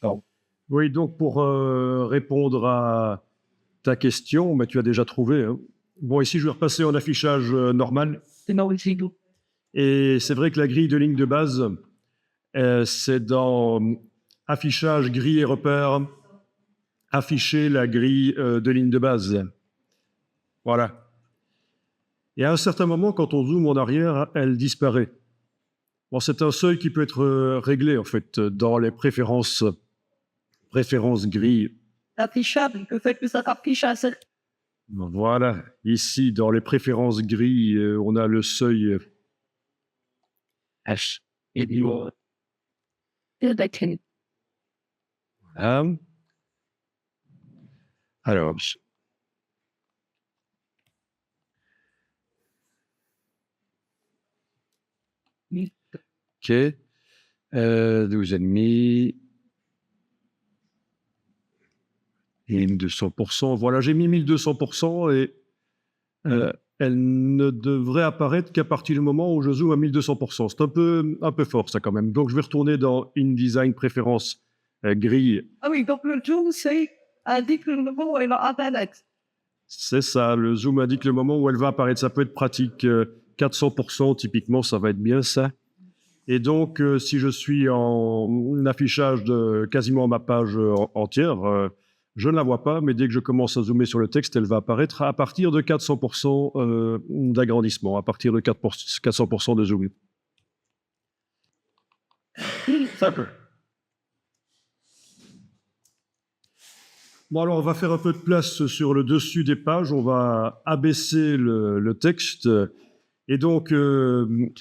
Alors, Oui, donc pour répondre à ta question, tu as déjà trouvé, hein. Bon, ici, je vais repasser en affichage normal. Et c'est vrai que la grille de ligne de base, c'est dans affichage, grille et repères, afficher la grille de ligne de base. Voilà. Et à un certain moment, quand on zoome en arrière, elle disparaît. Bon, c'est un seuil qui peut être réglé, en fait, dans les préférences grilles. affichable, le fait que ça affiche à cette Voilà. Ici, dans les préférences grilles, on a le seuil. H et du Hein. Alors, OK. 12,5. 1200%. Voilà, j'ai mis 1200% et elle ne devrait apparaître qu'à partir du moment où je zoome à 1200%. C'est un peu fort, ça, quand même. Donc, je vais retourner dans InDesign Préférences, grille. Ah oui, donc le zoom, c'est indique le moment où elle va apparaître. C'est ça, le zoom indique le moment où elle va apparaître. Ça peut être pratique. 400%, typiquement, ça va être bien, ça. Et donc, si je suis en affichage de quasiment ma page entière, je ne la vois pas, mais dès que je commence à zoomer sur le texte, elle va apparaître à partir de 400% d'agrandissement, à partir de 400% de zoom. Ça peut. Bon, alors on va faire un peu de place sur le dessus des pages, on va abaisser le texte. Et donc, on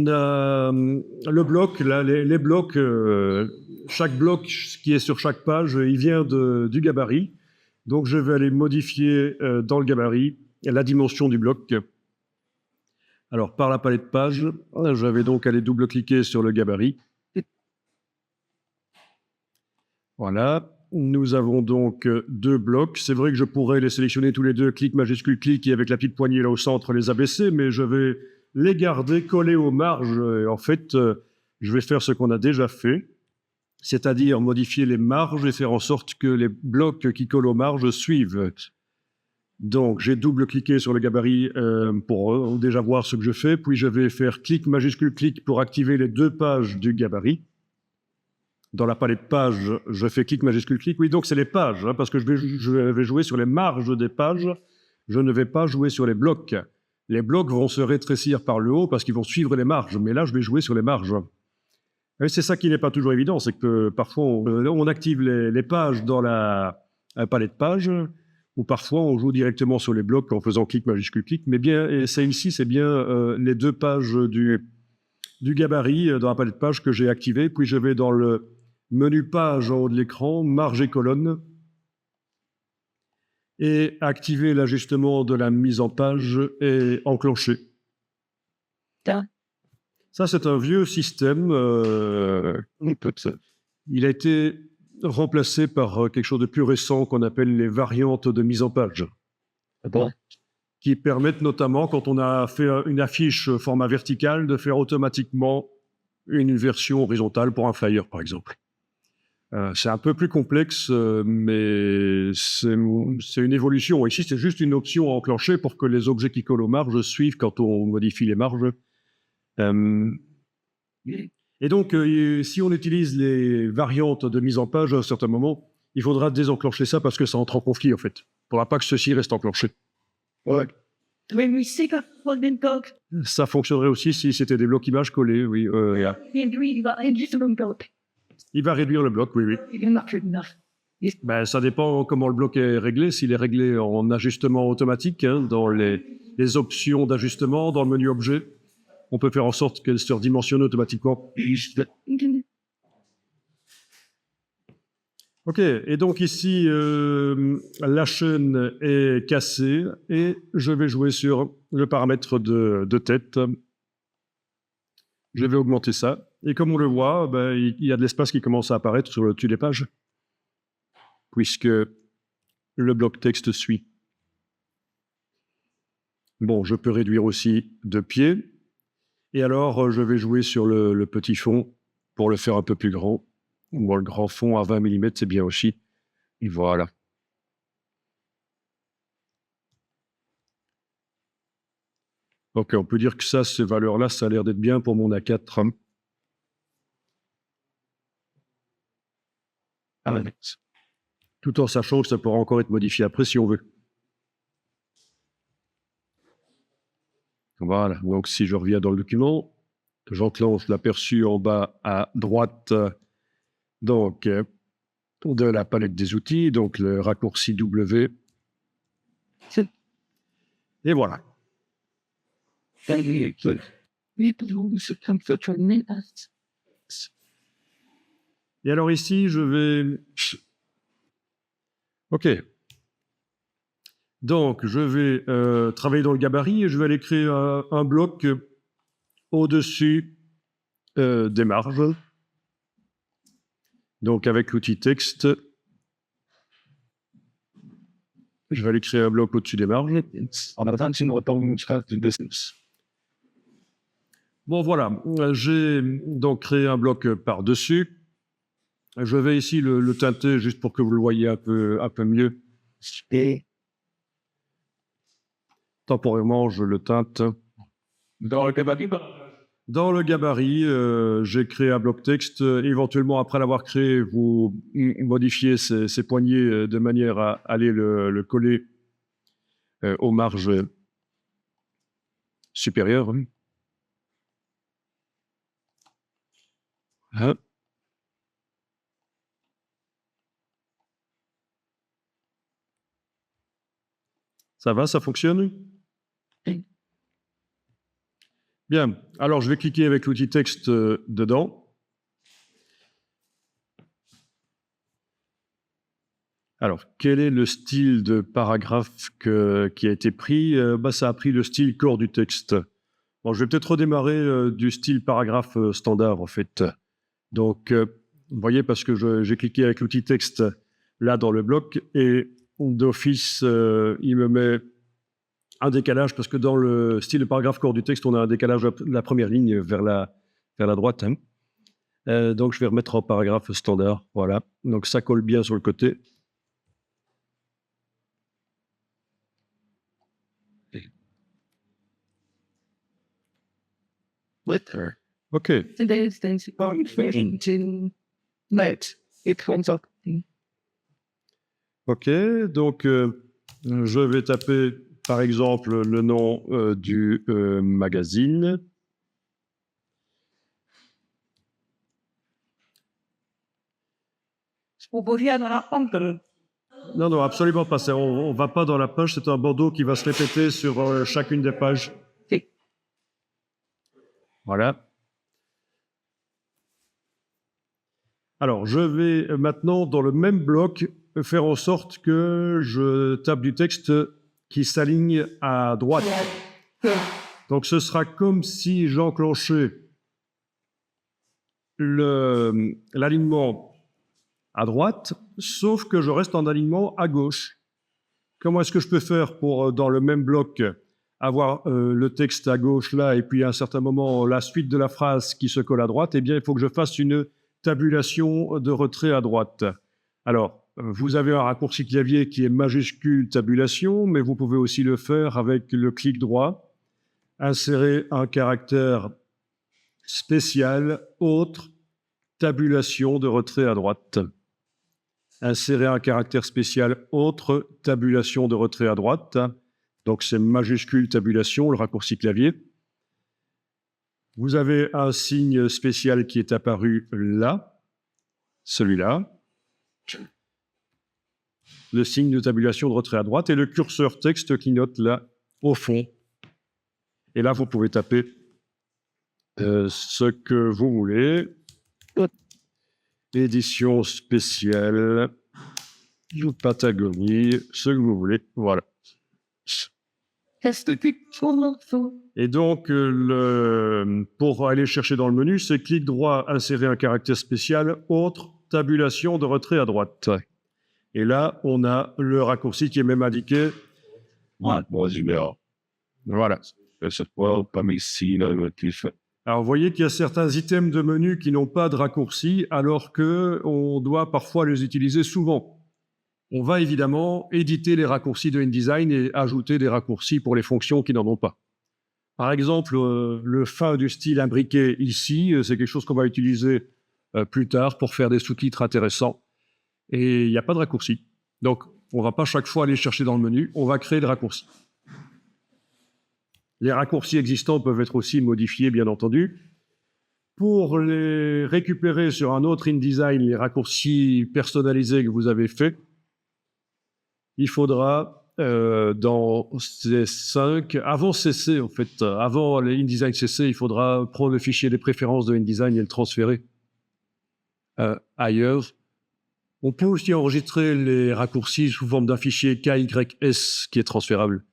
a le bloc, là, les blocs, chaque bloc qui est sur chaque page, il vient du gabarit. Donc je vais aller modifier dans le gabarit la dimension du bloc. Alors par la palette page, je vais donc aller double-cliquer sur le gabarit. Voilà. Nous avons donc deux blocs. C'est vrai que je pourrais les sélectionner tous les deux, clic, majuscule, clic, et avec la petite poignée là au centre, les abaisser, mais je vais les garder collés aux marges. Et en fait, je vais faire ce qu'on a déjà fait, c'est-à-dire modifier les marges et faire en sorte que les blocs qui collent aux marges suivent. Donc, j'ai double-cliqué sur le gabarit pour déjà voir ce que je fais, puis je vais faire clic, majuscule, clic pour activer les deux pages du gabarit. Dans la palette pages, je fais clic, majuscule, clic. Oui, donc c'est les pages, hein, parce que je vais jouer sur les marges des pages. Je ne vais pas jouer sur les blocs. Les blocs vont se rétrécir par le haut parce qu'ils vont suivre les marges. Mais là, je vais jouer sur les marges. Et c'est ça qui n'est pas toujours évident, c'est que parfois, on active les pages dans la palette pages, ou parfois, on joue directement sur les blocs en faisant clic, majuscule, clic. Mais bien, et c'est ici, c'est bien les deux pages du gabarit dans la palette pages que j'ai activé. Puis je vais dans le menu page en haut de l'écran, marge et colonne, et activer l'ajustement de la mise en page et enclencher. Ça, c'est un vieux système. Il a été remplacé par quelque chose de plus récent qu'on appelle les variantes de mise en page. Bon. Qui permettent notamment, quand on a fait une affiche format vertical, de faire automatiquement une version horizontale pour un flyer, par exemple. C'est un peu plus complexe, mais c'est une évolution. Ici, c'est juste une option à enclencher pour que les objets qui collent aux marges suivent quand on modifie les marges. Et donc, si on utilise les variantes de mise en page à un certain moment, il faudra désenclencher ça parce que ça entre en conflit, en fait. Il ne faudra pas que ceci reste enclenché. Ouais. Oui, mais c'est quand on est donc. Ça fonctionnerait aussi si c'était des blocs images collés, oui. Et lui, il va réduire le bloc. Il va réduire le bloc, oui, oui. Il marche bien. Ben, ça dépend comment le bloc est réglé. S'il est réglé en ajustement automatique, hein, dans les options d'ajustement, dans le menu objet, on peut faire en sorte qu'elle se redimensionne automatiquement. Ok, et donc ici, la chaîne est cassée et je vais jouer sur le paramètre de tête. Je vais augmenter ça. Et comme on le voit, ben, il y a de l'espace qui commence à apparaître sur le dessus des pages, puisque le bloc texte suit. Bon, je peux réduire aussi de pied. Et alors, je vais jouer sur le petit fond pour le faire un peu plus grand. Bon, le grand fond à 20 mm, c'est bien aussi. Et voilà. Ok, on peut dire que ça, ces valeurs-là, ça a l'air d'être bien pour mon A4. Tout en sachant que ça pourra encore être modifié après si on veut. Voilà, donc si je reviens dans le document, j'enclenche l'aperçu en bas à droite donc, de la palette des outils, donc le raccourci W. Et voilà. Et alors ici, je vais... OK. Donc, je vais travailler dans le gabarit et je vais aller créer un bloc au-dessus des marges. Donc, avec l'outil texte, je vais aller créer un bloc au-dessus des marges. Bon, voilà. J'ai donc créé un bloc par-dessus. Je vais ici le teinter juste pour que vous le voyez un peu mieux. Temporairement, je le teinte. Dans le gabarit, j'ai créé un bloc texte. Éventuellement, après l'avoir créé, vous modifiez ces poignées de manière à aller le coller aux marges supérieures. Hein? Ça va, ça fonctionne? Bien, alors je vais cliquer avec l'outil texte dedans. Alors, quel est le style de paragraphe qui a été pris? Ça a pris le style corps du texte. Bon, je vais peut-être redémarrer du style paragraphe standard, en fait. Donc, vous voyez, parce que j'ai cliqué avec l'outil texte là dans le bloc, et d'office, il me met un décalage, parce que dans le style de paragraphe corps du texte, on a un décalage de la première ligne vers la droite. Hein. Donc, je vais remettre en paragraphe standard. Voilà. Donc, ça colle bien sur le côté. OK. OK, donc je vais taper par exemple le nom du magazine. Non, non, absolument pas. On ne va pas dans la page, c'est un bandeau qui va se répéter sur chacune des pages. Voilà. Alors, je vais maintenant, dans le même bloc, faire en sorte que je tape du texte qui s'aligne à droite. Donc, ce sera comme si j'enclenchais l'alignement à droite, sauf que je reste en alignement à gauche. Comment est-ce que je peux faire pour, dans le même bloc, avoir le texte à gauche là, et puis à un certain moment, la suite de la phrase qui se colle à droite? Eh bien, il faut que je fasse une tabulation de retrait à droite. Alors, vous avez un raccourci clavier qui est majuscule tabulation, mais vous pouvez aussi le faire avec le clic droit, insérer un caractère spécial, autre, tabulation de retrait à droite. Insérer un caractère spécial, autre, tabulation de retrait à droite. Donc, c'est majuscule tabulation, le raccourci clavier. Vous avez un signe spécial qui est apparu là, celui-là. Le signe de tabulation de retrait à droite et le curseur texte qui note là, au fond. Et là, vous pouvez taper ce que vous voulez. Édition spéciale, Patagonie, ce que vous voulez. Voilà. Et donc, pour aller chercher dans le menu, c'est clic droit, insérer un caractère spécial, autre, tabulation de retrait à droite. Et là, on a le raccourci qui est même indiqué. Voilà. Alors, vous voyez qu'il y a certains items de menu qui n'ont pas de raccourci, alors qu'on doit parfois les utiliser souvent. On va évidemment éditer les raccourcis de InDesign et ajouter des raccourcis pour les fonctions qui n'en ont pas. Par exemple, le fin du style imbriqué ici, c'est quelque chose qu'on va utiliser plus tard pour faire des sous-titres intéressants. Et il n'y a pas de raccourci. Donc, on ne va pas chaque fois aller chercher dans le menu, on va créer des raccourcis. Les raccourcis existants peuvent être aussi modifiés, bien entendu. Pour les récupérer sur un autre InDesign, les raccourcis personnalisés que vous avez faits, il faudra, dans C5, avant CC, en fait, avant les InDesign CC, il faudra prendre le fichier des préférences de InDesign et le transférer ailleurs. On peut aussi enregistrer les raccourcis sous forme d'un fichier KYS qui est transférable.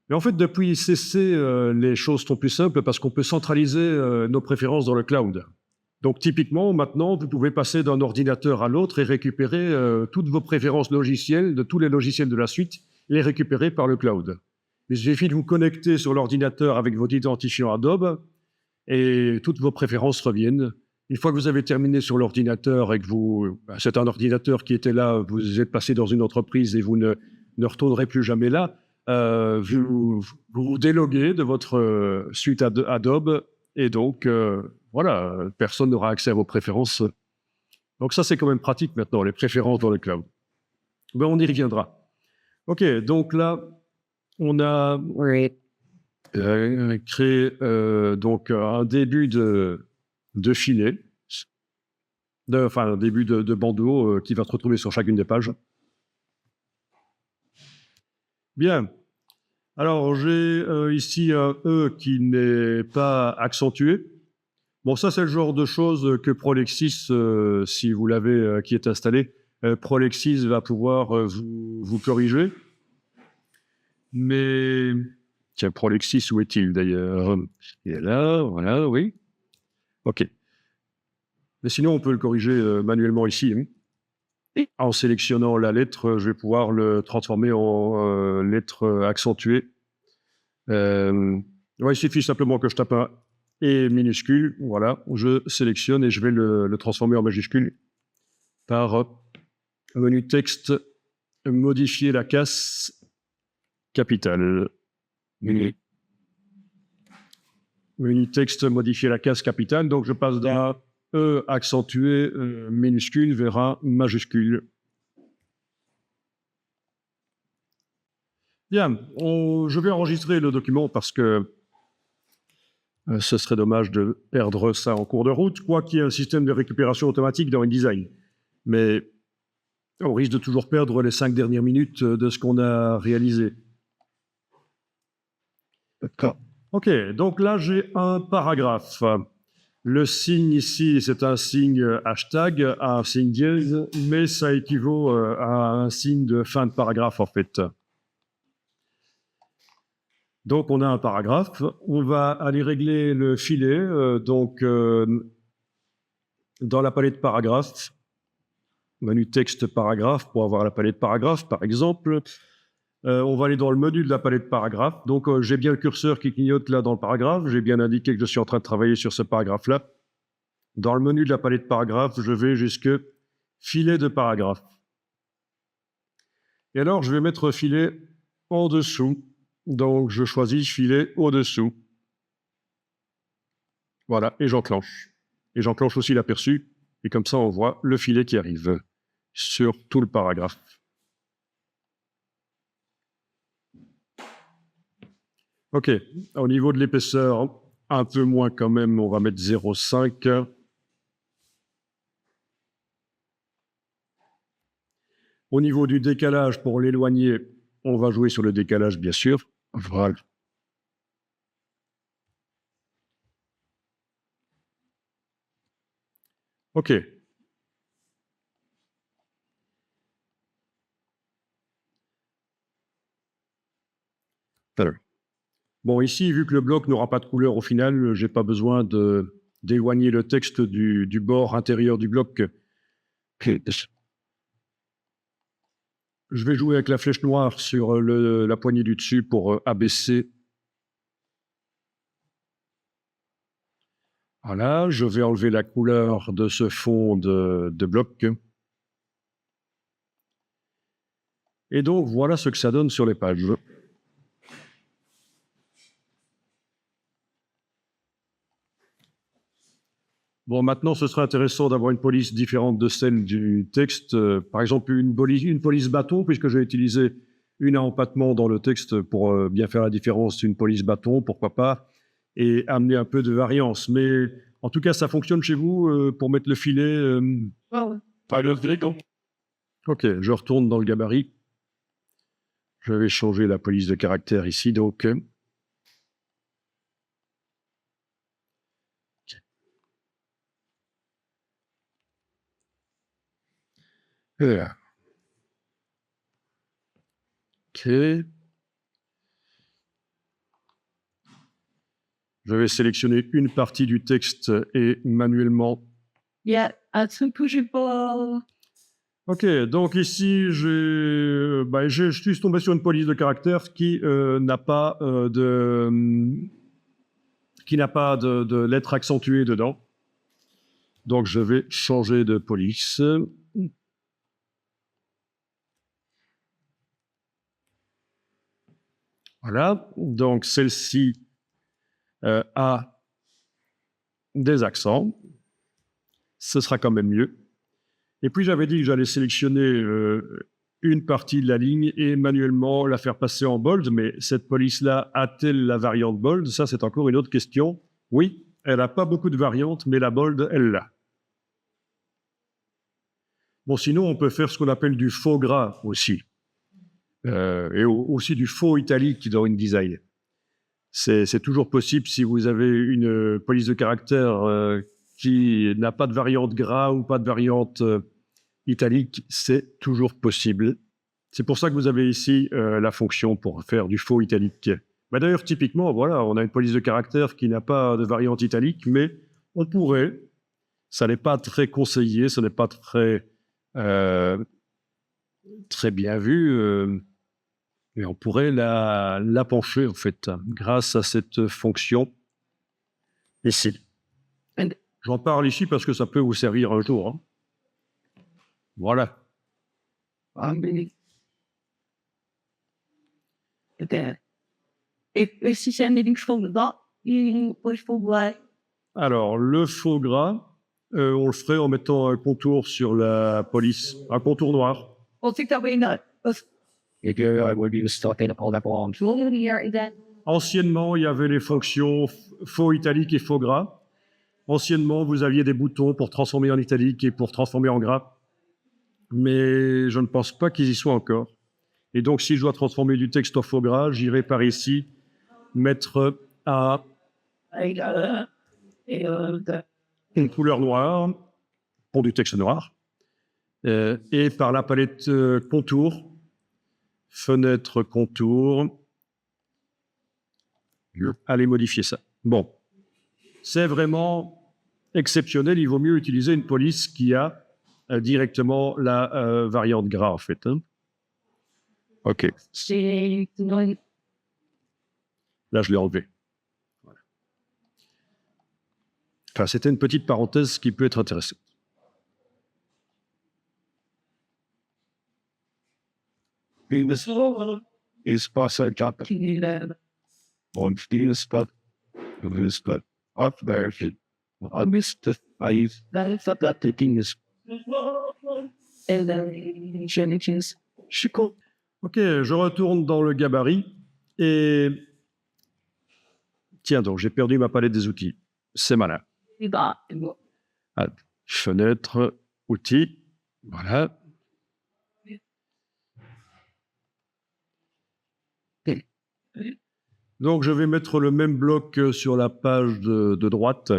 Mais en fait, depuis CC, les choses sont plus simples parce qu'on peut centraliser nos préférences dans le cloud. Donc, typiquement, maintenant, vous pouvez passer d'un ordinateur à l'autre et récupérer toutes vos préférences logicielles, de tous les logiciels de la suite, les récupérer par le cloud. Il suffit de vous connecter sur l'ordinateur avec votre identifiant Adobe et toutes vos préférences reviennent. Une fois que vous avez terminé sur l'ordinateur et que c'est un ordinateur qui était là, vous êtes passé dans une entreprise et vous ne retournerez plus jamais là, vous vous déloguez de votre suite Adobe et donc, voilà, personne n'aura accès à vos préférences. Donc ça, c'est quand même pratique maintenant, les préférences dans le cloud. Mais on y reviendra. OK, donc là, on a créé donc un début de filet, enfin un début de bandeau qui va se retrouver sur chacune des pages. Bien. Alors, j'ai ici un E qui n'est pas accentué. Bon, ça, c'est le genre de choses que Prolexis, si vous l'avez, qui est installé, Prolexis va pouvoir vous corriger. Mais, tiens, Prolexis, où est-il d'ailleurs? Il est là, voilà, oui. OK. Mais sinon, on peut le corriger manuellement ici. Hein. En sélectionnant la lettre, je vais pouvoir le transformer en lettre accentuée. Ouais, il suffit simplement que je tape un E minuscule, voilà, je sélectionne et je vais le transformer en majuscule par menu texte, modifier la casse capitale. Menu texte, modifier la casse capitale, donc je passe d'un E accentué minuscule vers un majuscule. Bien, je vais enregistrer le document parce que ce serait dommage de perdre ça en cours de route, quoi qu'il y ait un système de récupération automatique dans InDesign. Mais on risque de toujours perdre les 5 dernières minutes de ce qu'on a réalisé. D'accord. OK, donc là, j'ai un paragraphe. Le signe ici, c'est un signe hashtag, un signe dièse, mais ça équivaut à un signe de fin de paragraphe, en fait. Donc, on a un paragraphe. On va aller régler le filet. Dans la palette paragraphe, menu texte paragraphe pour avoir la palette paragraphe, par exemple. On va aller dans le menu de la palette paragraphe. Donc, j'ai bien le curseur qui clignote là dans le paragraphe. J'ai bien indiqué que je suis en train de travailler sur ce paragraphe-là. Dans le menu de la palette paragraphe, je vais jusque filet de paragraphe. Et alors, je vais mettre filet en dessous. Donc, je choisis filet au-dessous. Voilà, et j'enclenche. Et j'enclenche aussi l'aperçu. Et comme ça, on voit le filet qui arrive sur tout le paragraphe. OK, au niveau de l'épaisseur, un peu moins quand même, on va mettre 0,5. Au niveau du décalage, pour l'éloigner, on va jouer sur le décalage, bien sûr. Voilà. OK. Alors. Bon, ici, vu que le bloc n'aura pas de couleur au final, je n'ai pas besoin d'éloigner le texte du bord intérieur du bloc. Je vais jouer avec la flèche noire sur la poignée du dessus pour abaisser. Voilà, je vais enlever la couleur de ce fond de bloc. Et donc, voilà ce que ça donne sur les pages. Bon, maintenant, ce serait intéressant d'avoir une police différente de celle du texte. Par exemple, une police bâton, puisque j'ai utilisé une à empattement dans le texte pour bien faire la différence. Une police bâton, pourquoi pas, et amener un peu de variance. Mais en tout cas, ça fonctionne chez vous pour mettre le filet Pas le vrai, donc. Ok, je retourne dans le gabarit. Je vais changer la police de caractère ici, donc. Voilà. Ok. Je vais sélectionner une partie du texte et manuellement. Il y a un truc que j'ai pas. Ok, donc ici, je suis tombé sur une police de caractère qui n'a pas de lettres accentuées dedans. Donc, je vais changer de police. Voilà, donc celle-ci a des accents. Ce sera quand même mieux. Et puis, j'avais dit que j'allais sélectionner une partie de la ligne et manuellement la faire passer en bold, mais cette police-là a-t-elle la variante bold? Ça, c'est encore une autre question. Oui, elle n'a pas beaucoup de variantes, mais la bold, elle l'a. Bon, sinon, on peut faire ce qu'on appelle du faux gras aussi. Et aussi du faux italique dans InDesign. C'est toujours possible si vous avez une police de caractère qui n'a pas de variante gras ou pas de variante italique, c'est toujours possible. C'est pour ça que vous avez ici la fonction pour faire du faux italique. Bah d'ailleurs, typiquement, voilà, on a une police de caractère qui n'a pas de variante italique, mais on pourrait, ça n'est pas très conseillé, ce n'est pas très bien vu, mais on pourrait la pencher, en fait, grâce à cette fonction ici. J'en parle ici parce que ça peut vous servir un jour. Hein. Voilà. Et si c'est un édition dedans, il faut voir. Alors, le faux gras, on le ferait en mettant un contour sur la police, un contour noir. On sait que t'avais une. Anciennement, il y avait les fonctions faux italique et faux gras. Anciennement, vous aviez des boutons pour transformer en italique et pour transformer en gras. Mais je ne pense pas qu'ils y soient encore. Et donc, si je dois transformer du texte en faux gras, j'irai par ici mettre une couleur noire pour du texte noir. Et par la palette contour, fenêtre contour, allez modifier ça. Bon, c'est vraiment exceptionnel. Il vaut mieux utiliser une police qui a directement la variante gras, en fait. Hein. OK. Là, je l'ai enlevé. Voilà. Enfin, c'était une petite parenthèse qui peut être intéressante. Ok, je retourne dans le gabarit et... Tiens donc, j'ai perdu ma palette des outils. C'est malin. Ah, fenêtre, outils, voilà. Donc, je vais mettre le même bloc sur la page de droite.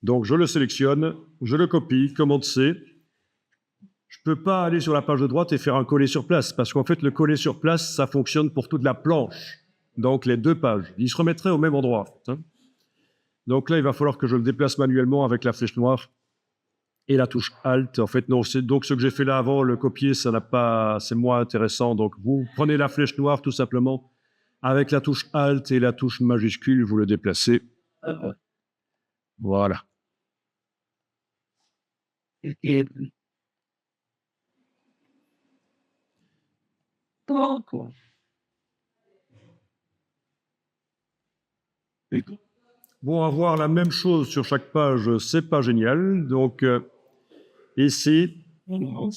Donc, je le sélectionne, je le copie, commande C. Je ne peux pas aller sur la page de droite et faire un coller sur place, parce qu'en fait, le coller sur place, ça fonctionne pour toute la planche. Donc, les deux pages. Ils se remettraient au même endroit. Hein. Donc là, il va falloir que je le déplace manuellement avec la flèche noire et la touche Alt. En fait, non, donc ce que j'ai fait là avant, le copier, ça n'a pas, c'est moins intéressant. Donc, vous prenez la flèche noire, tout simplement. Avec la touche Alt et la touche majuscule, vous le déplacez Voilà. Et pourquoi? Bon, avoir la même chose sur chaque page, c'est pas génial. Donc, ici, bon,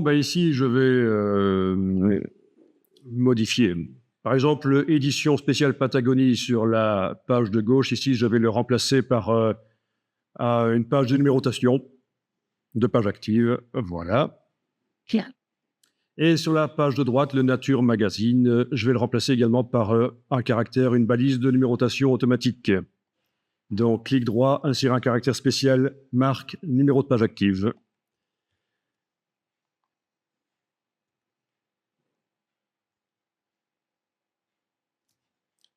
ben ici, je vais modifier. Par exemple, édition spéciale Patagonie sur la page de gauche. Ici, je vais le remplacer par une page de numérotation, de page active. Voilà. Tiens, Et sur la page de droite, le Nature Magazine, je vais le remplacer également par un caractère, une balise de numérotation automatique. Donc, clic droit, insérer un caractère spécial, marque, numéro de page active.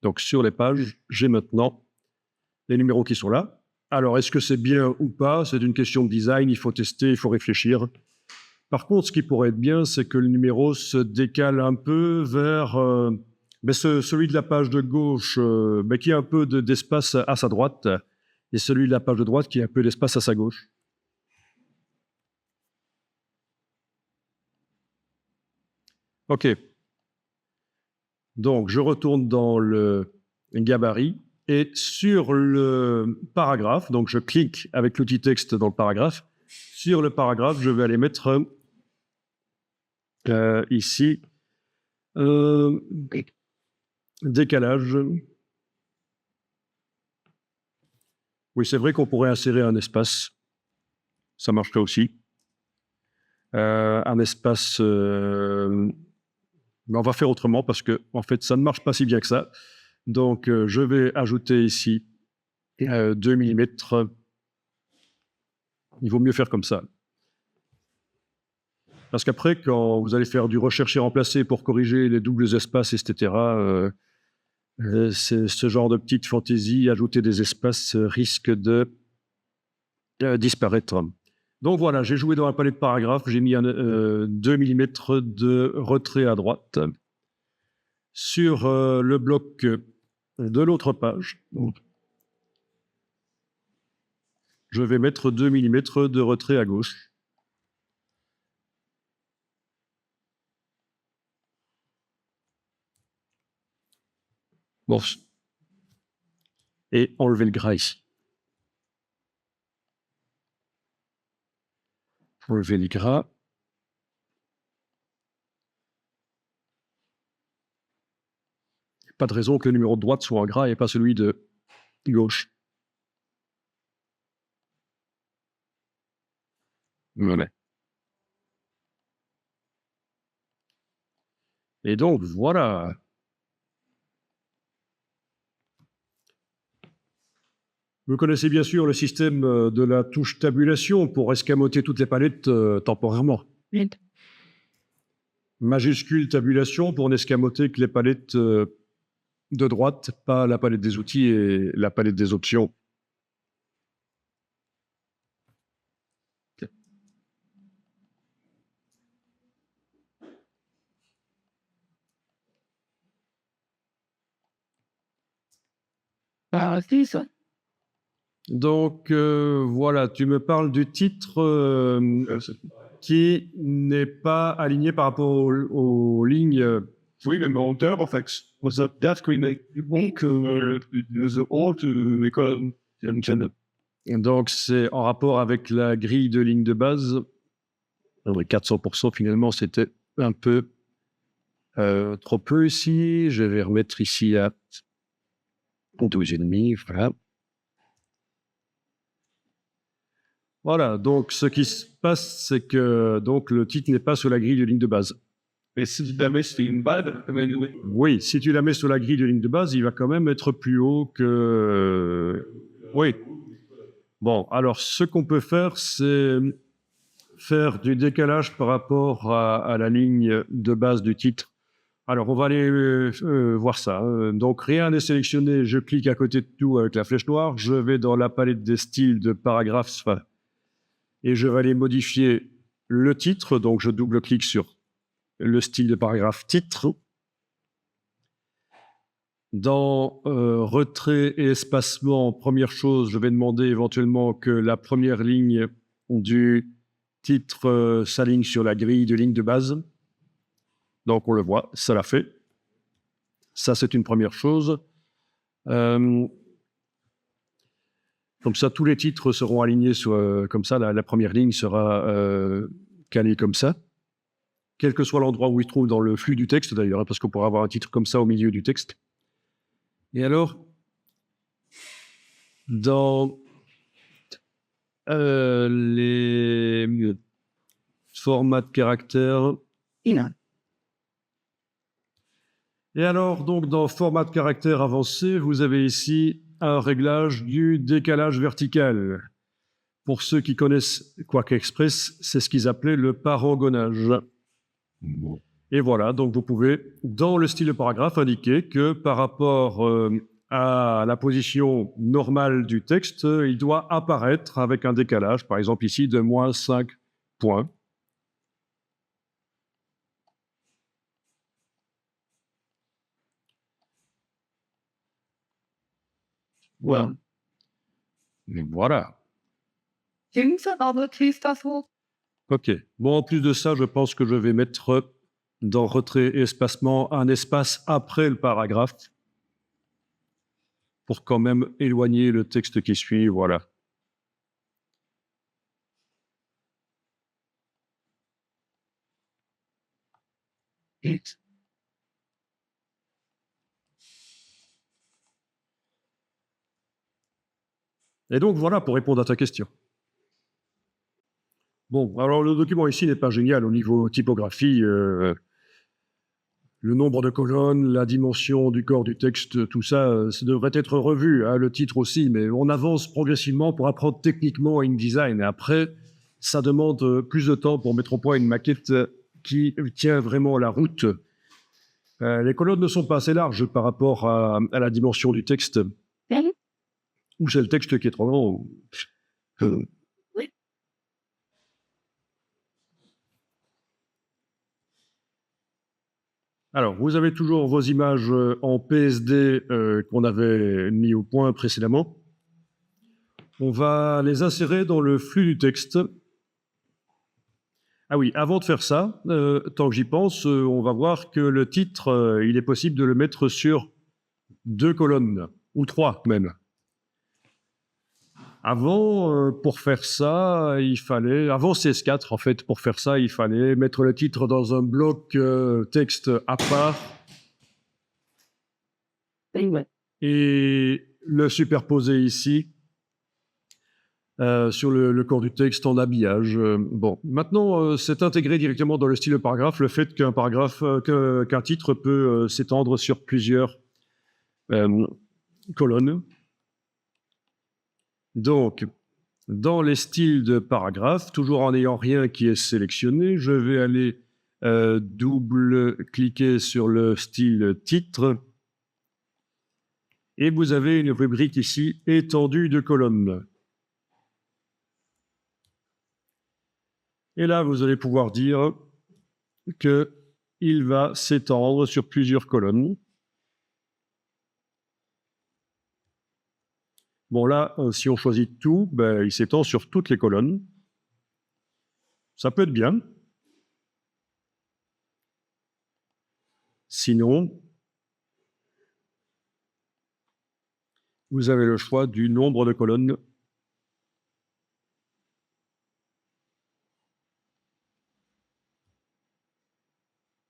Donc, sur les pages, j'ai maintenant les numéros qui sont là. Alors, est-ce que c'est bien ou pas? C'est une question de design, il faut tester, il faut réfléchir. Par contre, ce qui pourrait être bien, c'est que le numéro se décale un peu vers celui de la page de gauche, qui a un peu d'espace à sa droite, et celui de la page de droite qui a un peu d'espace à sa gauche. OK. Donc, je retourne dans le gabarit, et sur le paragraphe, donc je clique avec l'outil texte dans le paragraphe. Sur le paragraphe, je vais aller mettre ici décalage. Oui, c'est vrai qu'on pourrait insérer un espace. Ça marcherait aussi. Un espace. Mais on va faire autrement parce que, en fait, ça ne marche pas si bien que ça. Donc, je vais ajouter ici 2 mm. Il vaut mieux faire comme ça. Parce qu'après, quand vous allez faire du rechercher-remplacer pour corriger les doubles espaces, etc., ce genre de petite fantaisie, ajouter des espaces risque de disparaître. Donc voilà, j'ai joué dans la palette paragraphe, j'ai mis 2 mm de retrait à droite. Sur le bloc de l'autre page, je vais mettre 2 mm de retrait à gauche. Bon. Et enlever le gras ici. Enlever les gras. Pas de raison que le numéro de droite soit en gras et pas celui de gauche. Voilà. Et donc, voilà. Vous connaissez bien sûr le système de la touche tabulation pour escamoter toutes les palettes temporairement. vite. Majuscule tabulation pour n'escamoter que les palettes de droite, pas la palette des outils et la palette des options. Ah, c'est ça. Donc voilà, tu me parles du titre qui n'est pas aligné par rapport aux lignes. Oui, le monteur, en fait, was up that we make donc the old école. Donc c'est en rapport avec la grille de ligne de base. 400% finalement, c'était un peu trop peu ici. Je vais remettre ici à 12,5, voilà. Voilà, donc ce qui se passe, c'est que donc, le titre n'est pas sur la grille de ligne de base. Mais si jamais c'est une balle, Oui, si tu la mets sur la grille de ligne de base, il va quand même être plus haut que... Oui. Bon, alors ce qu'on peut faire, c'est faire du décalage par rapport à la ligne de base du titre. Alors, on va aller voir ça. Donc, rien n'est sélectionné. Je clique à côté de tout avec la flèche noire. Je vais dans la palette des styles de paragraphes et je vais aller modifier le titre. Donc, je double-clique sur le style de paragraphe titre. Dans retrait et espacement, première chose, je vais demander éventuellement que la première ligne du titre s'aligne sur la grille de ligne de base. Donc on le voit, ça l'a fait. Ça, c'est une première chose. Comme ça, tous les titres seront alignés comme ça. La première ligne sera calée comme ça, quel que soit l'endroit où il se trouve dans le flux du texte d'ailleurs, hein, parce qu'on pourra avoir un titre comme ça au milieu du texte. Et alors, dans les formats de caractères. Et alors, donc, dans format de caractère avancé, vous avez ici un réglage du décalage vertical. Pour ceux qui connaissent Quark Express, c'est ce qu'ils appelaient le parangonnage. Et voilà, donc vous pouvez, dans le style de paragraphe, indiquer que par rapport à la position normale du texte, il doit apparaître avec un décalage, par exemple ici, de moins 5 points. Voilà. Et voilà. Ok. Bon, en plus de ça, je pense que je vais mettre dans retrait et espacement un espace après le paragraphe pour quand même éloigner le texte qui suit. Voilà. Et donc voilà pour répondre à ta question. Bon, alors le document ici n'est pas génial au niveau typographie. Le nombre de colonnes, la dimension du corps du texte, tout ça, ça devrait être revu, hein, le titre aussi, mais on avance progressivement pour apprendre techniquement InDesign. Et après, ça demande plus de temps pour mettre au point une maquette qui tient vraiment la route. Les colonnes ne sont pas assez larges par rapport à la dimension du texte. Ou c'est le texte qui est trop grand. Alors, vous avez toujours vos images en PSD qu'on avait mis au point précédemment. On va les insérer dans le flux du texte. Ah oui, avant de faire ça, tant que j'y pense, on va voir que le titre, il est possible de le mettre sur 2 colonnes, ou 3 même. Avant, pour faire ça, avant CS4, en fait, pour faire ça, il fallait mettre le titre dans un bloc texte à part et le superposer ici sur le corps du texte en habillage. Bon, maintenant, c'est intégré directement dans le style de paragraphe, le fait qu'un titre peut s'étendre sur plusieurs colonnes. Donc, dans les styles de paragraphe, toujours en n'ayant rien qui est sélectionné, je vais aller double-cliquer sur le style titre. Et vous avez une rubrique ici, étendue de colonnes. Et là, vous allez pouvoir dire qu'il va s'étendre sur plusieurs colonnes. Bon, là, si on choisit tout, ben, il s'étend sur toutes les colonnes. Ça peut être bien. Sinon, vous avez le choix du nombre de colonnes.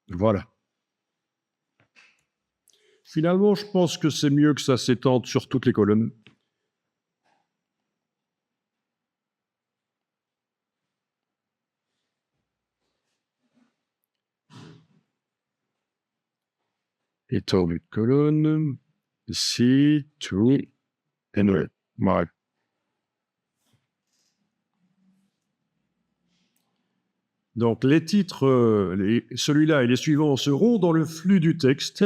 Voilà. Finalement, je pense que c'est mieux que ça s'étende sur toutes les colonnes. Étendue de colonne. Ici, tout. Et nous. Voilà. Donc, les titres, celui-là et les suivants seront dans le flux du texte,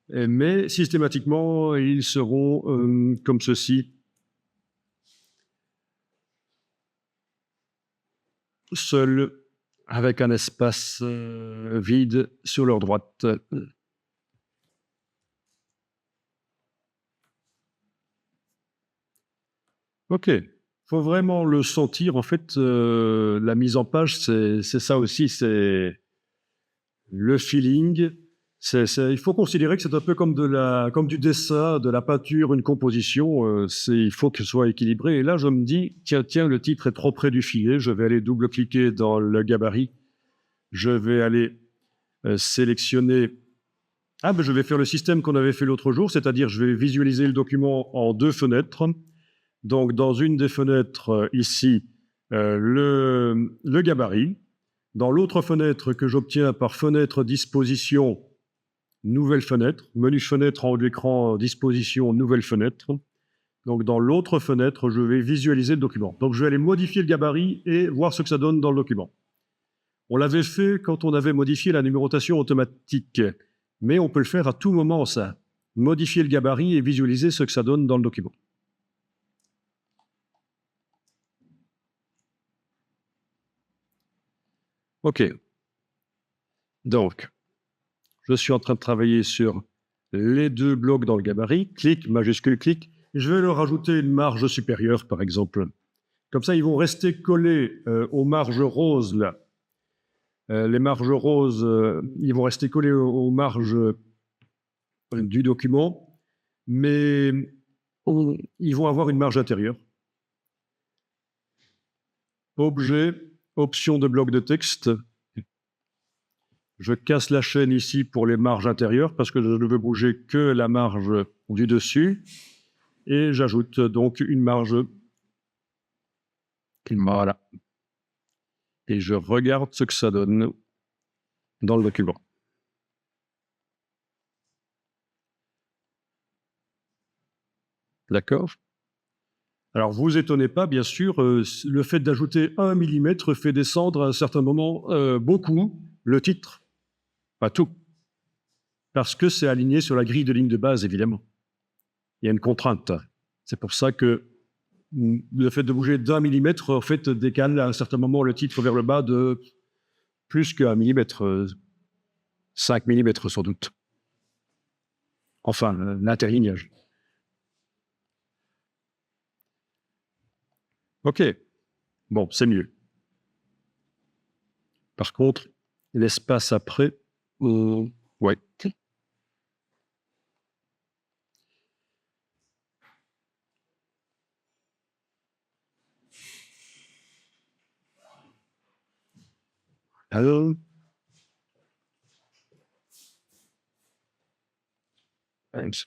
mais systématiquement, ils seront comme ceci, seuls, avec un espace vide sur leur droite. Ok. Faut vraiment le sentir. En fait, la mise en page, c'est ça aussi. C'est le feeling. Il faut considérer que c'est un peu comme comme du dessin, de la peinture, une composition. Il faut que ce soit équilibré. Et là, je me dis, tiens, le titre est trop près du filet. Je vais aller double-cliquer dans le gabarit. Je vais aller sélectionner. Ah, ben je vais faire le système qu'on avait fait l'autre jour, c'est-à-dire je vais visualiser le document en 2 fenêtres. Donc, dans une des fenêtres, ici, le gabarit. Dans l'autre fenêtre que j'obtiens par fenêtre disposition, nouvelle fenêtre, menu fenêtre en haut de l'écran, disposition, nouvelle fenêtre. Donc, dans l'autre fenêtre, je vais visualiser le document. Donc, je vais aller modifier le gabarit et voir ce que ça donne dans le document. On l'avait fait quand on avait modifié la numérotation automatique, mais on peut le faire à tout moment, ça. Modifier le gabarit et visualiser ce que ça donne dans le document. OK. Donc, je suis en train de travailler sur les 2 blocs dans le gabarit. Clic, majuscule, clic. Je vais leur ajouter une marge supérieure, par exemple. Comme ça, ils vont rester collés aux marges roses, là. Les marges roses, ils vont rester collés aux marges du document, mais ils vont avoir une marge intérieure. Objet, option de bloc de texte. Je casse la chaîne ici pour les marges intérieures parce que je ne veux bouger que la marge du dessus. Et j'ajoute donc une marge. Voilà. Et je regarde ce que ça donne dans le document. D'accord? Alors, vous étonnez pas, bien sûr, le fait d'ajouter 1 mm fait descendre à un certain moment beaucoup le titre. Pas tout. Parce que c'est aligné sur la grille de ligne de base, évidemment. Il y a une contrainte. C'est pour ça que le fait de bouger d'1 millimètre, en fait, décale à un certain moment le titre vers le bas de plus qu'1 millimètre, 5 millimètres sans doute. Enfin, l'interlignage. OK. Bon, c'est mieux. Par contre, l'espace après, ouais. Alors, thanks.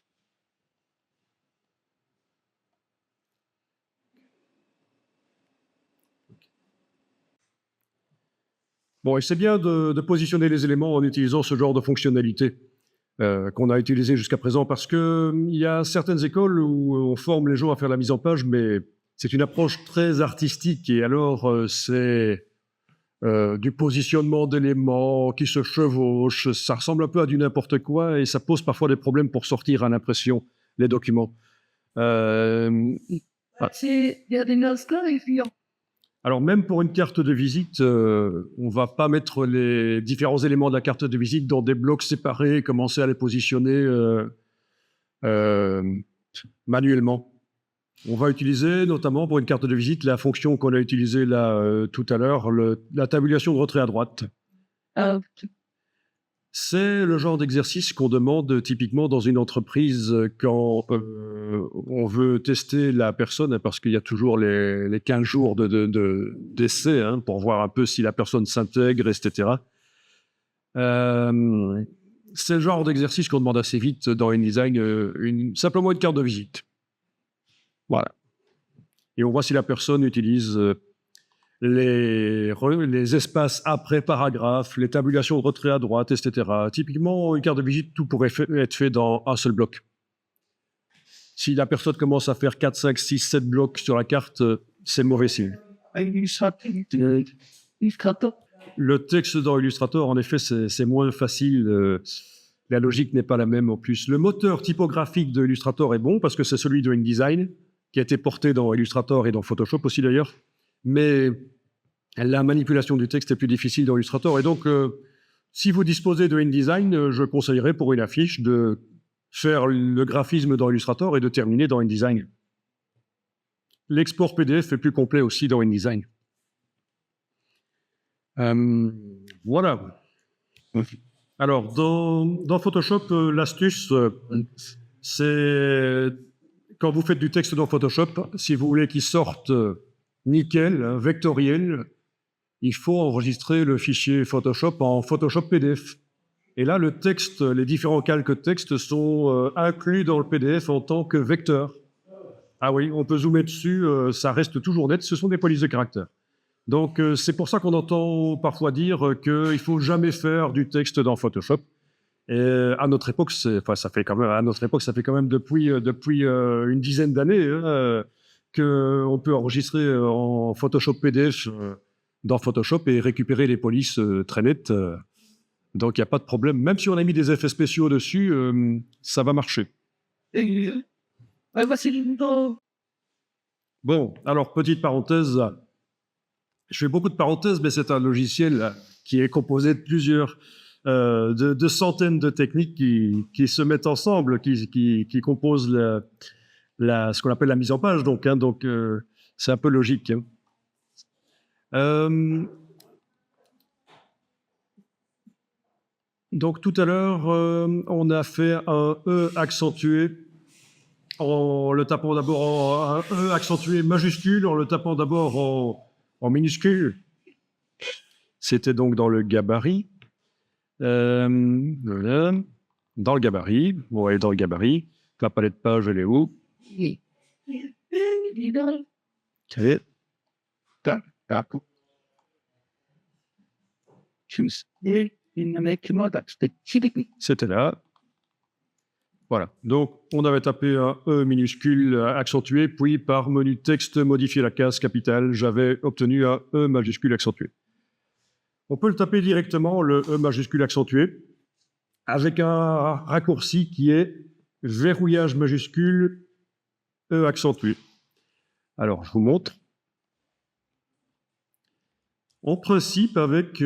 Bon, et c'est bien de positionner les éléments en utilisant ce genre de fonctionnalité qu'on a utilisé jusqu'à présent, parce qu'il y a certaines écoles où on forme les gens à faire la mise en page, mais c'est une approche très artistique, et alors c'est du positionnement d'éléments qui se chevauchent, ça ressemble un peu à du n'importe quoi, et ça pose parfois des problèmes pour sortir à l'impression les documents. Il y a des notions et puis Alors même pour une carte de visite, on va pas mettre les différents éléments de la carte de visite dans des blocs séparés, commencer à les positionner manuellement. On va utiliser notamment pour une carte de visite la fonction qu'on a utilisée là tout à l'heure, la tabulation de retrait à droite. C'est le genre d'exercice qu'on demande typiquement dans une entreprise quand on veut tester la personne, parce qu'il y a toujours les 15 jours d'essai pour voir un peu si la personne s'intègre, etc. C'est le genre d'exercice qu'on demande assez vite dans InDesign, simplement une carte de visite. Voilà. Et on voit si la personne utilise les espaces après paragraphe, les tabulations de retrait à droite, etc. Typiquement, une carte de visite, tout pourrait être fait dans un seul bloc. Si la personne commence à faire 4, 5, 6, 7 blocs sur la carte, c'est mauvais signe. Le texte dans Illustrator, en effet, c'est moins facile. La logique n'est pas la même en plus. Le moteur typographique de Illustrator est bon parce que c'est celui de InDesign, qui a été porté dans Illustrator et dans Photoshop aussi d'ailleurs. Mais la manipulation du texte est plus difficile dans Illustrator. Et donc, si vous disposez de InDesign, je conseillerais pour une affiche de faire le graphisme dans Illustrator et de terminer dans InDesign. l'export PDF est plus complet aussi dans InDesign. Voilà. Alors, dans Photoshop, l'astuce, c'est quand vous faites du texte dans Photoshop, si vous voulez qu'il sorte nickel, vectoriel, il faut enregistrer le fichier Photoshop en Photoshop PDF. Et là, le texte, les différents calques texte sont inclus dans le PDF en tant que vecteur. Ah oui, on peut zoomer dessus, ça reste toujours net, ce sont des polices de caractère. Donc, c'est pour ça qu'on entend parfois dire qu'il ne faut jamais faire du texte dans Photoshop. Et à notre époque, ça fait quand même depuis une dizaine d'années qu'on peut enregistrer en Photoshop PDF dans Photoshop et récupérer les polices très nettes. Donc, il n'y a pas de problème. Même si on a mis des effets spéciaux dessus, ça va marcher. Bon, alors, petite parenthèse. Je fais beaucoup de parenthèses, mais c'est un logiciel qui est composé de plusieurs, de centaines de techniques qui se mettent ensemble, qui composent ce qu'on appelle la mise en page. Donc, c'est un peu logique. Donc, tout à l'heure, on a fait un E accentué en le tapant d'abord en un E accentué majuscule, en le tapant d'abord en minuscule. C'était donc dans le gabarit. Voilà. Dans le gabarit. On va aller dans le gabarit. La palette de page, elle est où? Okay. C'était là. Voilà. Donc, on avait tapé un E minuscule accentué, puis par menu texte, modifier la case capitale, j'avais obtenu un E majuscule accentué. On peut le taper directement, le E majuscule accentué, avec un raccourci qui est verrouillage majuscule E accentué. Alors, je vous montre. En principe, avec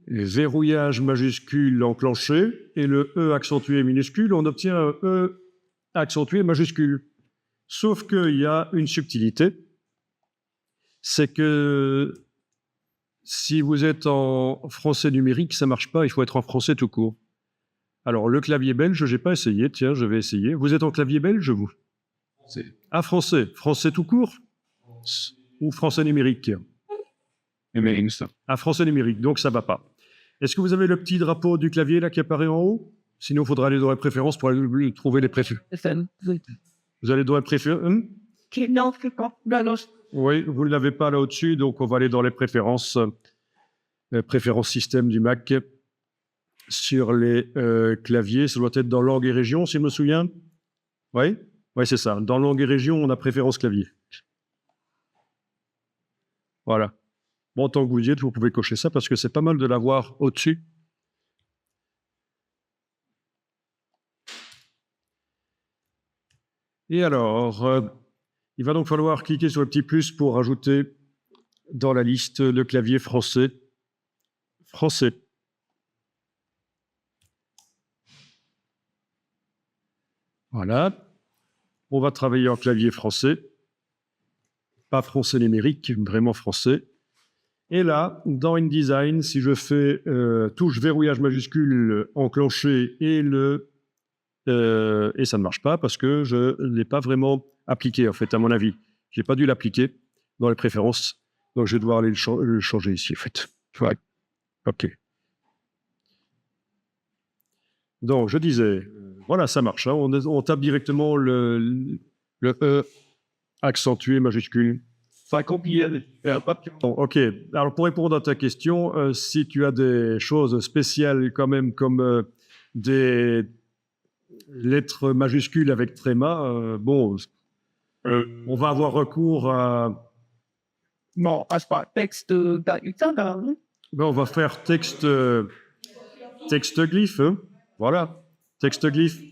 verrouillage majuscule enclenché et le E accentué minuscule, on obtient un E accentué majuscule. Sauf qu'il y a une subtilité, c'est que si vous êtes en français numérique, ça ne marche pas, il faut être en français tout court. Alors, le clavier belge, je n'ai pas essayé, tiens, je vais essayer. Vous êtes en clavier belge, vous? Ah, français. Français tout court? Ou français numérique? Ah, français numérique, donc ça ne va pas. Est-ce que vous avez le petit drapeau du clavier là qui apparaît en haut? Sinon, il faudra aller dans les préférences pour aller trouver les préférences. Vous allez dans les préférences? Oui, vous ne l'avez pas là au-dessus, donc on va aller dans les préférences système du Mac sur les claviers. Ça doit être dans langue et région, si je me souviens. Oui? Oui, c'est ça. Dans langue et région, on a préférence clavier. Voilà. Bon, tant que vous y êtes, vous pouvez cocher ça parce que c'est pas mal de l'avoir au-dessus. Et alors, il va donc falloir cliquer sur le petit plus pour ajouter dans la liste le clavier français. Français. Voilà. On va travailler en clavier français. Pas français numérique, vraiment français. Et là, dans InDesign, si je fais touche verrouillage majuscule enclenché et ça ne marche pas parce que je ne l'ai pas vraiment appliqué, en fait, à mon avis. Je n'ai pas dû l'appliquer dans les préférences. Donc, je vais devoir aller le changer ici, en fait. Ouais. OK. Donc, je disais, voilà, ça marche. Hein, on tape directement le E accentué majuscule. Bon, OK. Alors, pour répondre à ta question, si tu as des choses spéciales quand même, comme des lettres majuscules avec tréma, bon, on va avoir recours à... Non, c'est pas texte Ben, on va faire texte glyphe, hein. Voilà, texte glyphe,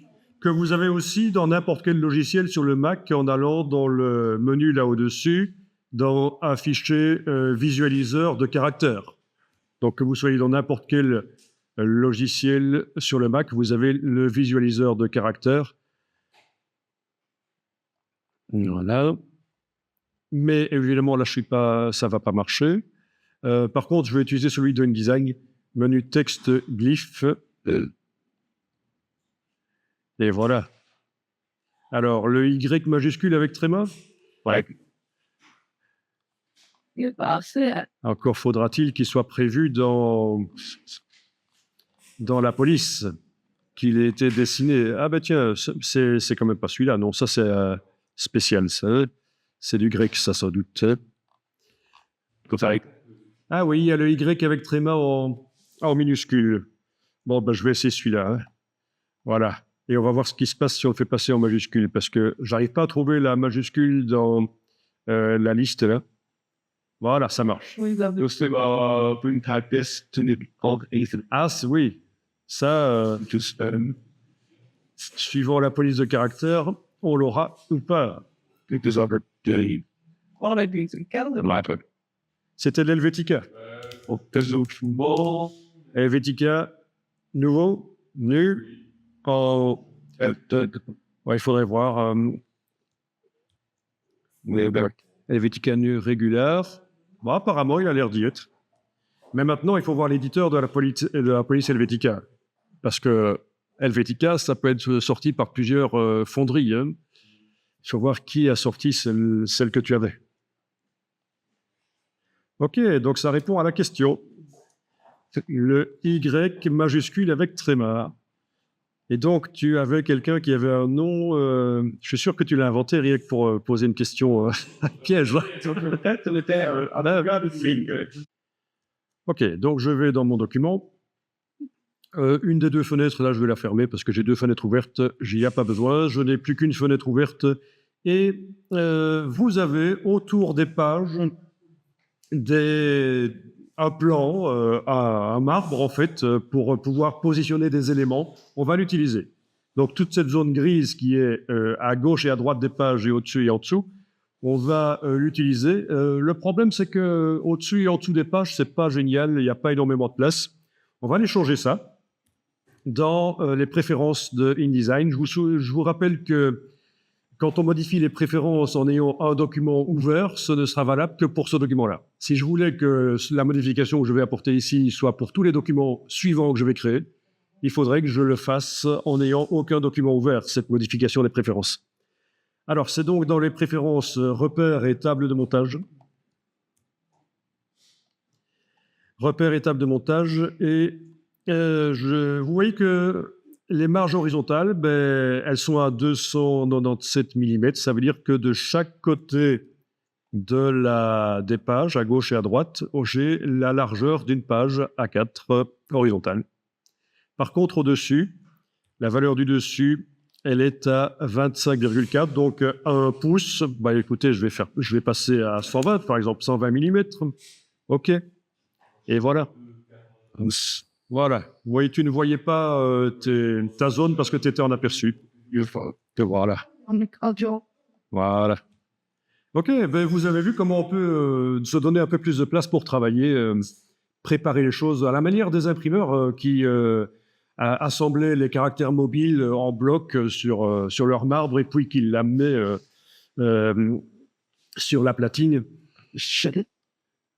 que vous avez aussi dans n'importe quel logiciel sur le Mac en allant dans le menu là au-dessus, dans afficher visualiseur de caractères. Donc, que vous soyez dans n'importe quel logiciel sur le Mac, vous avez le visualiseur de caractères. Voilà. Mais évidemment, là, ça va pas marcher. Par contre, je vais utiliser celui de InDesign, menu texte, glyphe. Et voilà. Alors, le Y majuscule avec tréma, Ouais. encore faudra-t-il qu'il soit prévu dans la police, qu'il ait été dessiné. Ah ben tiens, c'est quand même pas celui-là. Non, ça c'est spécial, ça. C'est du grec, ça sans doute. Ah oui, il y a le Y avec tréma en minuscule. Bon, ben je vais essayer celui-là. Hein. Voilà. Et on va voir ce qui se passe si on le fait passer en majuscule, parce que j'arrive pas à trouver la majuscule dans la liste là. Voilà, ça marche. Donc, c'est une typiste to the old Ethan. Ah oui, ça, Just, suivant la police de caractère, on l'aura ou pas. I think there's other day. All I do is Canada. Live. C'était l'Helvetica. There's a small. Helvetica, nouveau, nu, en... Ouais, il faudrait voir. Helvetica nu régulière. Bon, apparemment, il a l'air d'y être. Mais maintenant, il faut voir l'éditeur de la police Helvetica. Parce que Helvetica, ça peut être sorti par plusieurs fonderies. Hein. Il faut voir qui a sorti celle que tu avais. Ok, donc ça répond à la question. Le Y majuscule avec tréma. Et donc, tu avais quelqu'un qui avait un nom... je suis sûr que tu l'as inventé rien que pour poser une question piège. Ok, donc je vais dans mon document. Une des deux fenêtres, là, je vais la fermer parce que j'ai deux fenêtres ouvertes. J'y ai pas besoin. Je n'ai plus qu'une fenêtre ouverte. Et vous avez autour des pages un plan, un marbre, en fait, pour pouvoir positionner des éléments. On va l'utiliser. Donc, toute cette zone grise qui est à gauche et à droite des pages et au-dessus et en dessous, on va l'utiliser. Le problème, c'est que au-dessus et en dessous des pages, c'est pas génial. Il n'y a pas énormément de place. On va aller changer ça dans les préférences de InDesign. Je vous rappelle que quand on modifie les préférences en ayant un document ouvert, ce ne sera valable que pour ce document-là. Si je voulais que la modification que je vais apporter ici soit pour tous les documents suivants que je vais créer, il faudrait que je le fasse en n'ayant aucun document ouvert, cette modification des préférences. Alors, c'est donc dans les préférences repères et table de montage. Repères et table de montage. Et vous voyez que les marges horizontales, ben, elles sont à 297 mm. Ça veut dire que de chaque côté des pages, à gauche et à droite, j'ai la largeur d'une page A4 horizontale. Par contre, au-dessus, la valeur du dessus, elle est à 25,4, donc 1 pouce. Bah, écoutez, je vais passer à 120, par exemple, 120 mm. OK. Et voilà. Voilà. Vous voyez, tu ne voyais pas ta zone parce que tu étais en aperçu. Voilà. Voilà. OK, ben vous avez vu comment on peut se donner un peu plus de place pour travailler, préparer les choses à la manière des imprimeurs qui assemblaient les caractères mobiles en bloc sur leur marbre et puis qui l'amenaient sur la platine.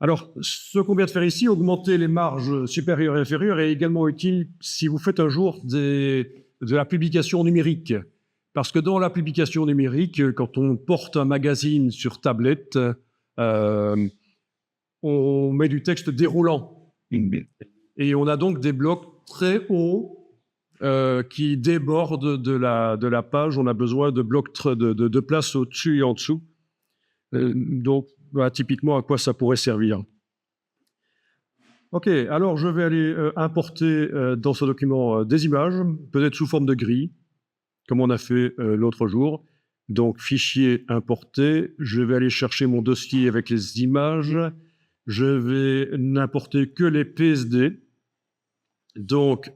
Alors, ce qu'on vient de faire ici, augmenter les marges supérieures et inférieures, est également utile si vous faites un jour de la publication numérique. Parce que dans la publication numérique, quand on porte un magazine sur tablette, on met du texte déroulant. Et on a donc des blocs très hauts qui débordent de la page. On a besoin de blocs de place au-dessus et en dessous. Donc, voilà, typiquement, à quoi ça pourrait servir. OK, alors je vais aller importer dans ce document des images, peut-être sous forme de grille, comme on a fait l'autre jour. Donc, fichier importé, je vais aller chercher mon dossier avec les images. Je vais n'importer que les PSD. Donc,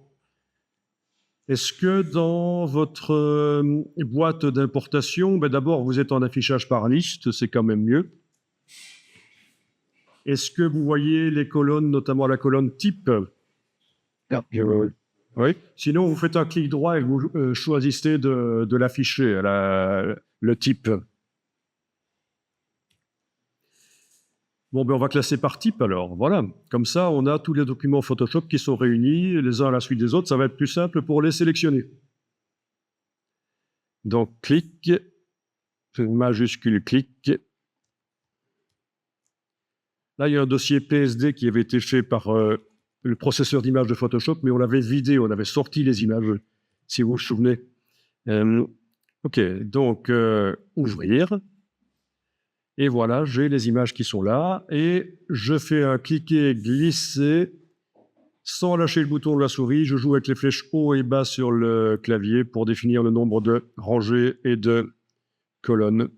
est-ce que dans votre boîte d'importation, ben d'abord, vous êtes en affichage par liste, c'est quand même mieux. Est-ce que vous voyez les colonnes, notamment la colonne type? Oui. Sinon, vous faites un clic droit et vous choisissez de l'afficher, le type. Bon, ben on va classer par type alors. Voilà. Comme ça, on a tous les documents Photoshop qui sont réunis les uns à la suite des autres. Ça va être plus simple pour les sélectionner. Donc, clic, majuscule clic. Là, il y a un dossier PSD qui avait été fait par le processeur d'image de Photoshop, mais on l'avait vidé, on avait sorti les images, si vous vous souvenez. OK, donc ouvrir. Et voilà, j'ai les images qui sont là. Et je fais un cliquer, glisser, sans lâcher le bouton de la souris. Je joue avec les flèches haut et bas sur le clavier pour définir le nombre de rangées et de colonnes.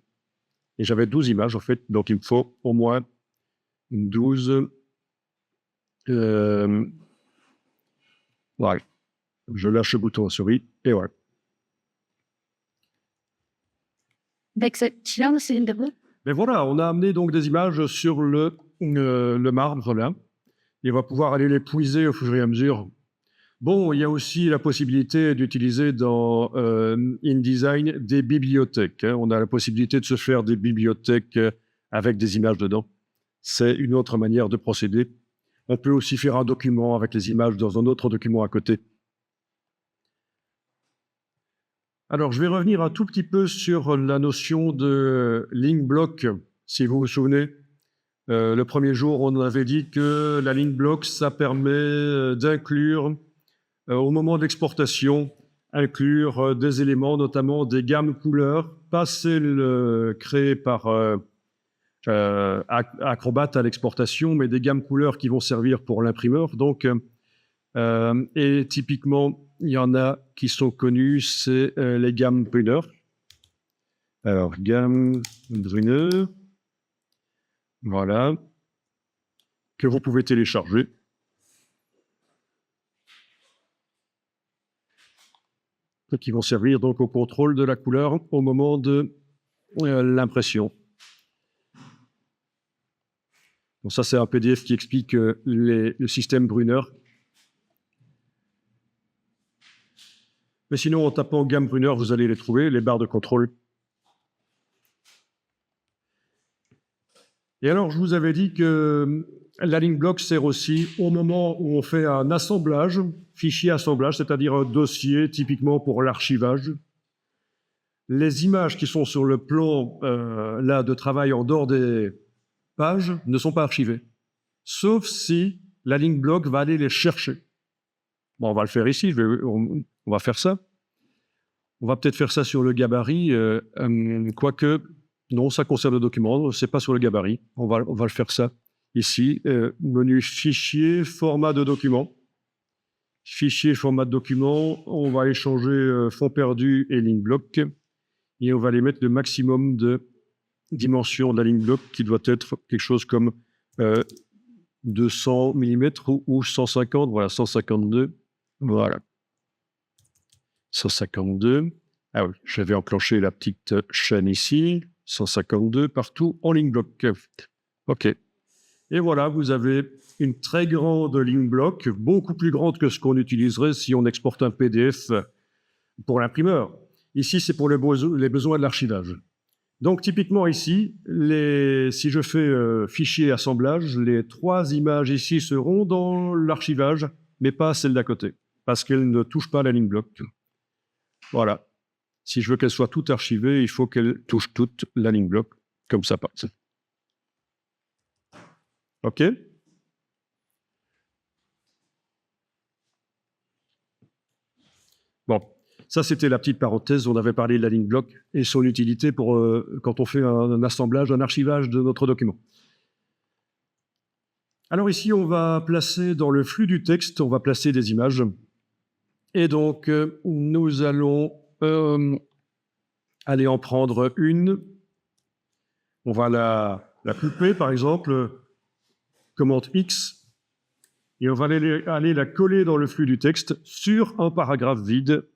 Et j'avais 12 images, en fait, donc il me faut au moins 12. Voilà. Je lâche le bouton de la souris, et voilà. Mais voilà, on a amené donc des images sur le marbre là. Et on va pouvoir aller les puiser au fur et à mesure. Bon, il y a aussi la possibilité d'utiliser dans InDesign des bibliothèques. Hein. On a la possibilité de se faire des bibliothèques avec des images dedans. C'est une autre manière de procéder. On peut aussi faire un document avec les images dans un autre document à côté. Alors, je vais revenir un tout petit peu sur la notion de link block, si vous vous souvenez. Le premier jour, on avait dit que la link block, ça permet d'inclure, au moment de l'exportation, inclure des éléments, notamment des gammes couleurs, pas celles créées par Acrobat à l'exportation, mais des gammes couleurs qui vont servir pour l'imprimeur. Donc, et typiquement, il y en a qui sont connus, c'est les gammes Brunner. Alors, gamme Brunner, voilà, que vous pouvez télécharger. Qui vont servir donc au contrôle de la couleur au moment de l'impression. Donc ça, c'est un PDF qui explique le système Brunner. Mais sinon, en tapant gamme Brunner, vous allez les trouver, les barres de contrôle. Et alors, je vous avais dit que la link block sert aussi au moment où on fait un assemblage, fichier assemblage, c'est-à-dire un dossier typiquement pour l'archivage. Les images qui sont sur le plan là de travail en dehors des pages ne sont pas archivées, sauf si la link block va aller les chercher. Bon, on va le faire ici, on va faire ça. On va peut-être faire ça sur le gabarit, quoique, non, ça concerne le document, c'est pas sur le gabarit. On va le faire ça ici. Menu fichier, format de document. Fichier, format de document. On va échanger fond perdu et ligne bloc. Et on va les mettre le maximum de dimension de la ligne bloc qui doit être quelque chose comme 200 mm ou 150. Voilà, 152. Voilà. 152. Ah oui, j'avais enclenché la petite chaîne ici. 152 partout en ligne bloc. OK. Et voilà, vous avez une très grande ligne bloc, beaucoup plus grande que ce qu'on utiliserait si on exporte un PDF pour l'imprimeur. Ici, c'est pour les besoins de l'archivage. Donc, typiquement ici, si je fais fichier assemblage, les 3 images ici seront dans l'archivage, mais pas celles d'à côté, parce qu'elles ne touchent pas la ligne bloc. Voilà. Si je veux qu'elles soient toutes archivées, il faut qu'elles touchent toutes la ligne bloc, comme ça passe. OK? Bon, ça c'était la petite parenthèse. On avait parlé de la ligne bloc et son utilité pour quand on fait un assemblage, un archivage de notre document. Alors ici, on va placer dans le flux du texte, on va placer des images. Et donc, nous allons aller en prendre une. On va la couper, par exemple, commande X, et on va aller la coller dans le flux du texte sur un paragraphe vide.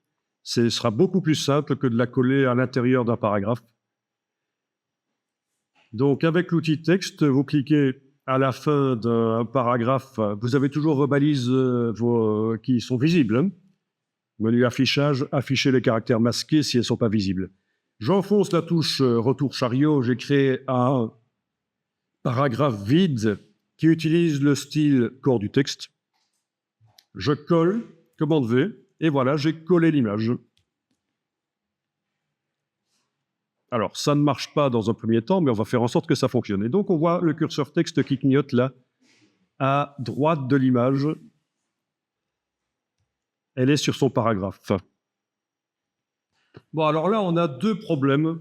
Ce sera beaucoup plus simple que de la coller à l'intérieur d'un paragraphe. Donc, avec l'outil texte, vous cliquez à la fin d'un paragraphe. Vous avez toujours vos balises qui sont visibles. Hein. Menu affichage, afficher les caractères masqués si elles ne sont pas visibles. J'enfonce la touche retour chariot, j'ai créé A1 paragraphe vide qui utilise le style corps du texte. Je colle, commande V, et voilà, j'ai collé l'image. Alors, ça ne marche pas dans un premier temps, mais on va faire en sorte que ça fonctionne. Et donc, on voit le curseur texte qui clignote là, à droite de l'image. Elle est sur son paragraphe. Bon, alors là, on a deux problèmes.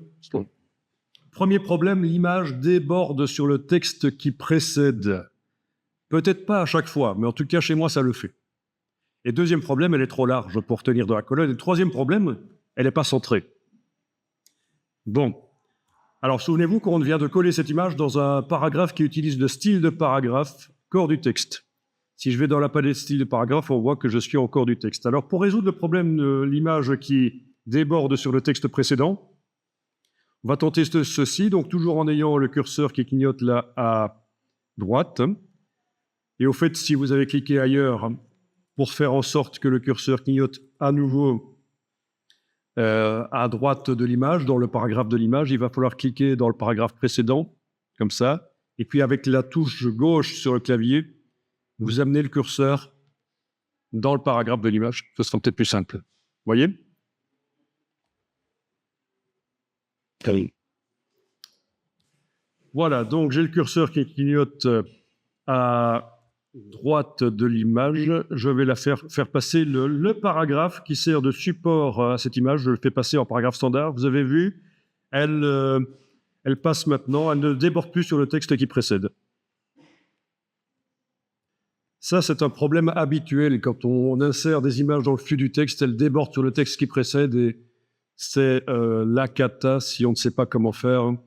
Premier problème, l'image déborde sur le texte qui précède. Peut-être pas à chaque fois, mais en tout cas, chez moi, ça le fait. Et deuxième problème, elle est trop large pour tenir dans la colonne. Et troisième problème, elle n'est pas centrée. Bon. Alors, souvenez-vous qu'on vient de coller cette image dans un paragraphe qui utilise le style de paragraphe, corps du texte. Si je vais dans la palette style de paragraphe, on voit que je suis en corps du texte. Alors, pour résoudre le problème de l'image qui déborde sur le texte précédent, on va tenter ceci, donc toujours en ayant le curseur qui clignote là à droite. Et au fait, si vous avez cliqué ailleurs, pour faire en sorte que le curseur clignote à nouveau à droite de l'image, dans le paragraphe de l'image, il va falloir cliquer dans le paragraphe précédent, comme ça, et puis avec la touche gauche sur le clavier, vous amenez le curseur dans le paragraphe de l'image. Ce sera peut-être plus simple. Vous voyez ? Voilà, donc j'ai le curseur qui clignote à droite de l'image. Je vais la faire passer le paragraphe qui sert de support à cette image. Je le fais passer en paragraphe standard. Vous avez vu, elle passe maintenant, elle ne déborde plus sur le texte qui précède. Ça, c'est un problème habituel. Quand on insère des images dans le flux du texte, elles débordent sur le texte qui précède et c'est la cata si on ne sait pas comment faire. On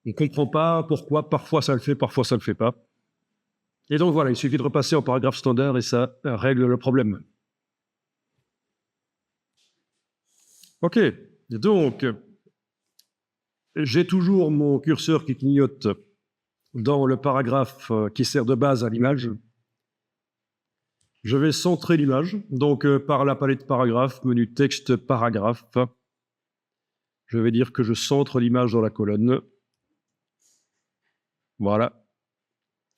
ne comprend pas pourquoi. Parfois, ça le fait, parfois, ça ne le fait pas. Et donc, voilà, il suffit de repasser en paragraphe standard et ça règle le problème. OK. Donc, j'ai toujours mon curseur qui clignote dans le paragraphe qui sert de base à l'image. Je vais centrer l'image, donc par la palette paragraphe, menu texte, paragraphe. Je vais dire que je centre l'image dans la colonne. Voilà.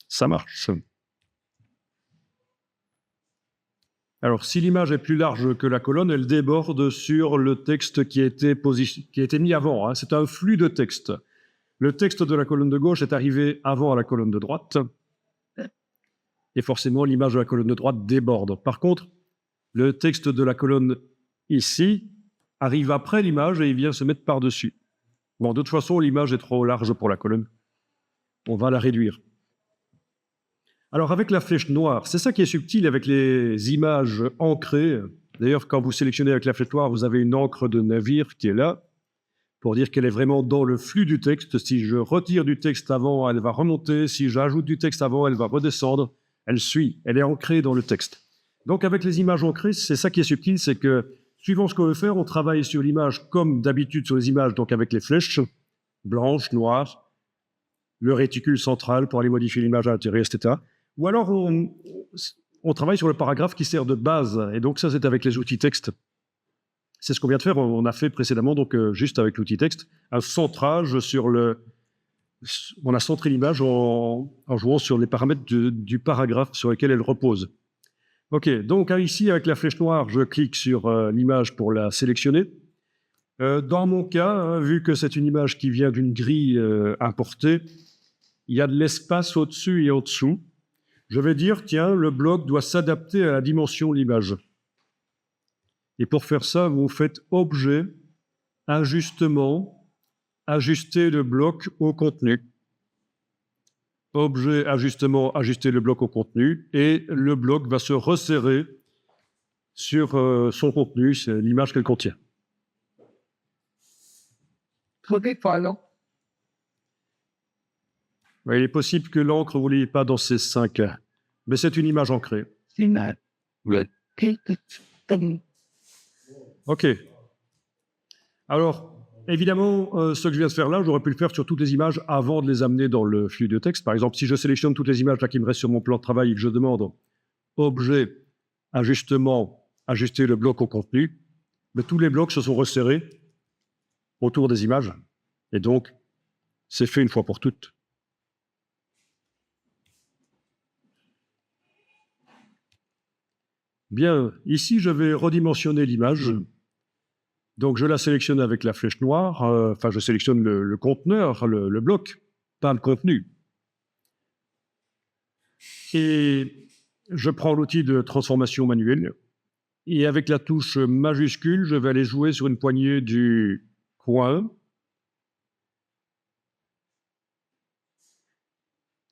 Ça marche. Alors, si l'image est plus large que la colonne, elle déborde sur le texte qui a été mis avant. Hein. C'est un flux de texte. Le texte de la colonne de gauche est arrivé avant la colonne de droite. Et forcément, l'image de la colonne de droite déborde. Par contre, le texte de la colonne ici arrive après l'image et il vient se mettre par-dessus. Bon, de toute façon, l'image est trop large pour la colonne. On va la réduire. Alors, avec la flèche noire, c'est ça qui est subtil avec les images ancrées. D'ailleurs, quand vous sélectionnez avec la flèche noire, vous avez une encre de navire qui est là, pour dire qu'elle est vraiment dans le flux du texte. Si je retire du texte avant, elle va remonter. Si j'ajoute du texte avant, elle va redescendre. Elle suit, elle est ancrée dans le texte. Donc, avec les images ancrées, c'est ça qui est subtil, c'est que, suivant ce qu'on veut faire, on travaille sur l'image comme d'habitude sur les images, donc avec les flèches, blanches, noires, le réticule central pour aller modifier l'image à l'intérieur, etc. Ou alors, on travaille sur le paragraphe qui sert de base. Et donc, ça, c'est avec les outils texte. C'est ce qu'on vient de faire. On a fait précédemment, donc juste avec l'outil texte, un centrage sur le... On a centré l'image en jouant sur les paramètres du paragraphe sur lequel elle repose. OK, donc ici, avec la flèche noire, je clique sur l'image pour la sélectionner. Dans mon cas, vu que c'est une image qui vient d'une grille importée, il y a de l'espace au-dessus et au-dessous. Je vais dire, tiens, le bloc doit s'adapter à la dimension de l'image. Et pour faire ça, vous faites Objet, Ajustement, Ajuster le bloc au contenu. Objet, Ajustement, Ajuster le bloc au contenu. Et le bloc va se resserrer sur son contenu, c'est l'image qu'elle contient. Il est possible que l'encre, vous ne l'ayez pas dans ces 5 cas. Mais c'est une image ancrée. OK. Alors, évidemment, ce que je viens de faire là, j'aurais pu le faire sur toutes les images avant de les amener dans le flux de texte. Par exemple, si je sélectionne toutes les images là qui me restent sur mon plan de travail et que je demande Objet, Ajustement, Ajuster le bloc au contenu, mais tous les blocs se sont resserrés autour des images. Et donc, c'est fait une fois pour toutes. Bien, ici, je vais redimensionner l'image. Donc, je la sélectionne avec la flèche noire. Enfin, je sélectionne le conteneur, le bloc, pas le contenu. Et je prends l'outil de transformation manuelle. Et avec la touche majuscule, je vais aller jouer sur une poignée du coin.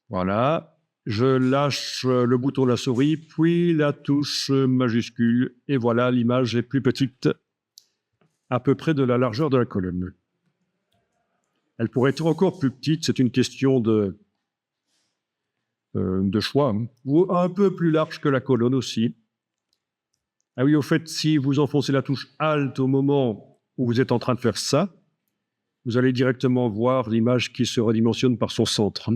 Voilà. Je lâche le bouton de la souris, puis la touche majuscule. Et voilà, l'image est plus petite, à peu près de la largeur de la colonne. Elle pourrait être encore plus petite, c'est une question de choix, hein. Ou un peu plus large que la colonne aussi. Ah oui, au fait, si vous enfoncez la touche Alt au moment où vous êtes en train de faire ça, vous allez directement voir l'image qui se redimensionne par son centre.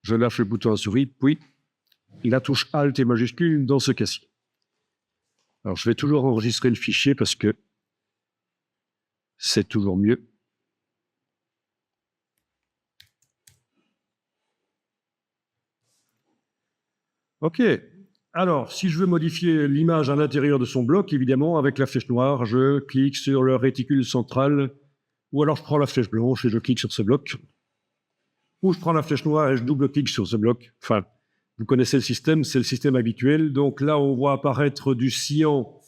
Je lâche le bouton à souris, puis la touche Alt est majuscule dans ce cas-ci. Alors, je vais toujours enregistrer le fichier parce que c'est toujours mieux. OK. Alors, si je veux modifier l'image à l'intérieur de son bloc, évidemment, avec la flèche noire, je clique sur le réticule central, ou alors je prends la flèche blanche et je clique sur ce bloc. Ou je prends la flèche noire et je double-clique sur ce bloc. Enfin, vous connaissez le système, c'est le système habituel. Donc là, on voit apparaître du cyan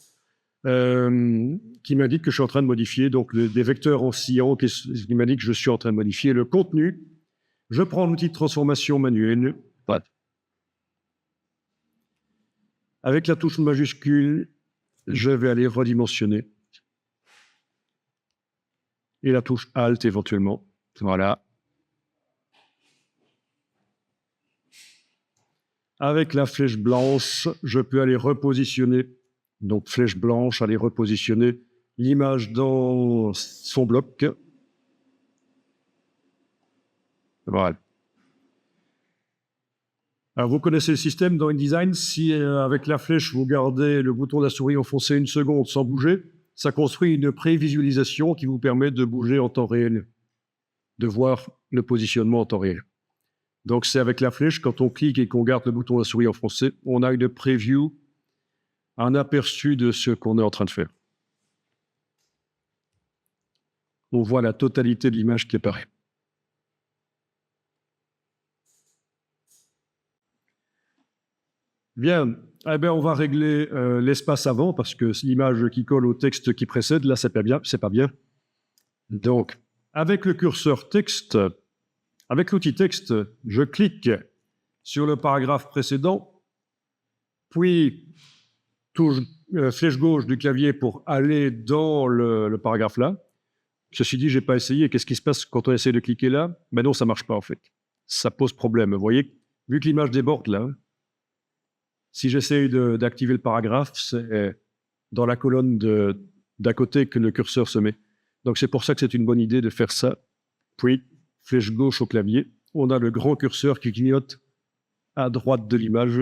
qui m'indique que je suis en train de modifier, donc des vecteurs en cyan qui m'indiquent que je suis en train de modifier le contenu. Je prends l'outil de transformation manuelle. Avec la touche majuscule, je vais aller redimensionner. Et la touche Alt éventuellement. Voilà. Avec la flèche blanche, je peux aller repositionner. Donc flèche blanche, aller repositionner l'image dans son bloc. Voilà. Alors, vous connaissez le système dans InDesign. Si avec la flèche, vous gardez le bouton de la souris enfoncé une seconde sans bouger, ça construit une prévisualisation qui vous permet de bouger en temps réel, de voir le positionnement en temps réel. Donc, c'est avec la flèche, quand on clique et qu'on garde le bouton de la souris enfoncé, on a une preview, un aperçu de ce qu'on est en train de faire. On voit la totalité de l'image qui apparaît. Bien, eh bien, on va régler l'espace avant, parce que l'image qui colle au texte qui précède, là, c'est pas bien, c'est pas bien. Donc, avec le curseur texte, avec l'outil texte, je clique sur le paragraphe précédent, puis touche flèche gauche du clavier pour aller dans le paragraphe là. Ceci dit, j'ai pas essayé. Qu'est-ce qui se passe quand on essaie de cliquer là? Ben non, ça marche pas en fait. Ça pose problème. Vous voyez, vu que l'image déborde là, si j'essaye d'activer le paragraphe, c'est dans la colonne d'à côté que le curseur se met. Donc c'est pour ça que c'est une bonne idée de faire ça. Puis, flèche gauche au clavier, on a le grand curseur qui clignote à droite de l'image.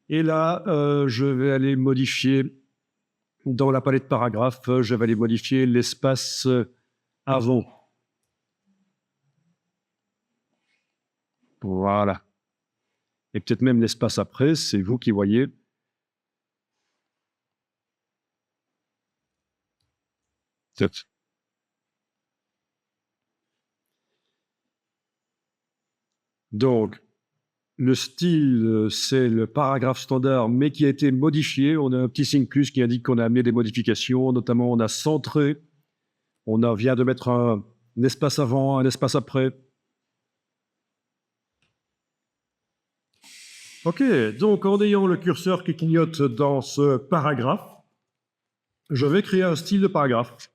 Et là, je vais aller modifier, dans la palette paragraphe, je vais aller modifier l'espace avant. Voilà. Et peut-être même l'espace après, c'est vous qui voyez. Peut-être. Donc, le style, c'est le paragraphe standard, mais qui a été modifié. On a un petit signe plus qui indique qu'on a amené des modifications. Notamment, on a centré. On vient de mettre un espace avant, un espace après. OK, donc en ayant le curseur qui clignote dans ce paragraphe, je vais créer un style de paragraphe.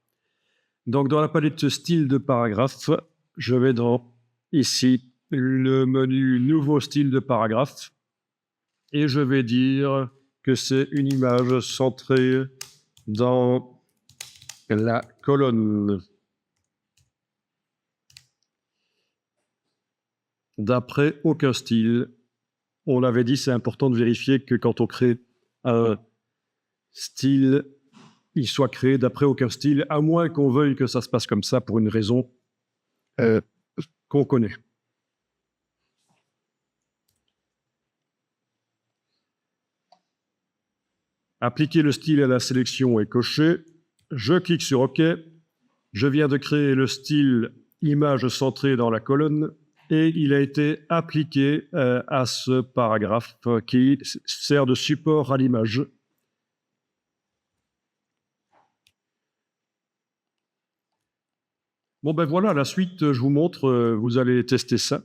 Donc, dans la palette style de paragraphe, je vais dans, ici, le menu nouveau style de paragraphe et je vais dire que c'est une image centrée dans la colonne. D'après aucun style. On l'avait dit, c'est important de vérifier que quand on crée un style, il soit créé d'après aucun style, à moins qu'on veuille que ça se passe comme ça pour une raison qu'on connaît. Appliquer le style à la sélection est coché. Je clique sur OK. Je viens de créer le style image centrée dans la colonne et il a été appliqué à ce paragraphe qui sert de support à l'image. Bon ben voilà, la suite, je vous montre, vous allez tester ça.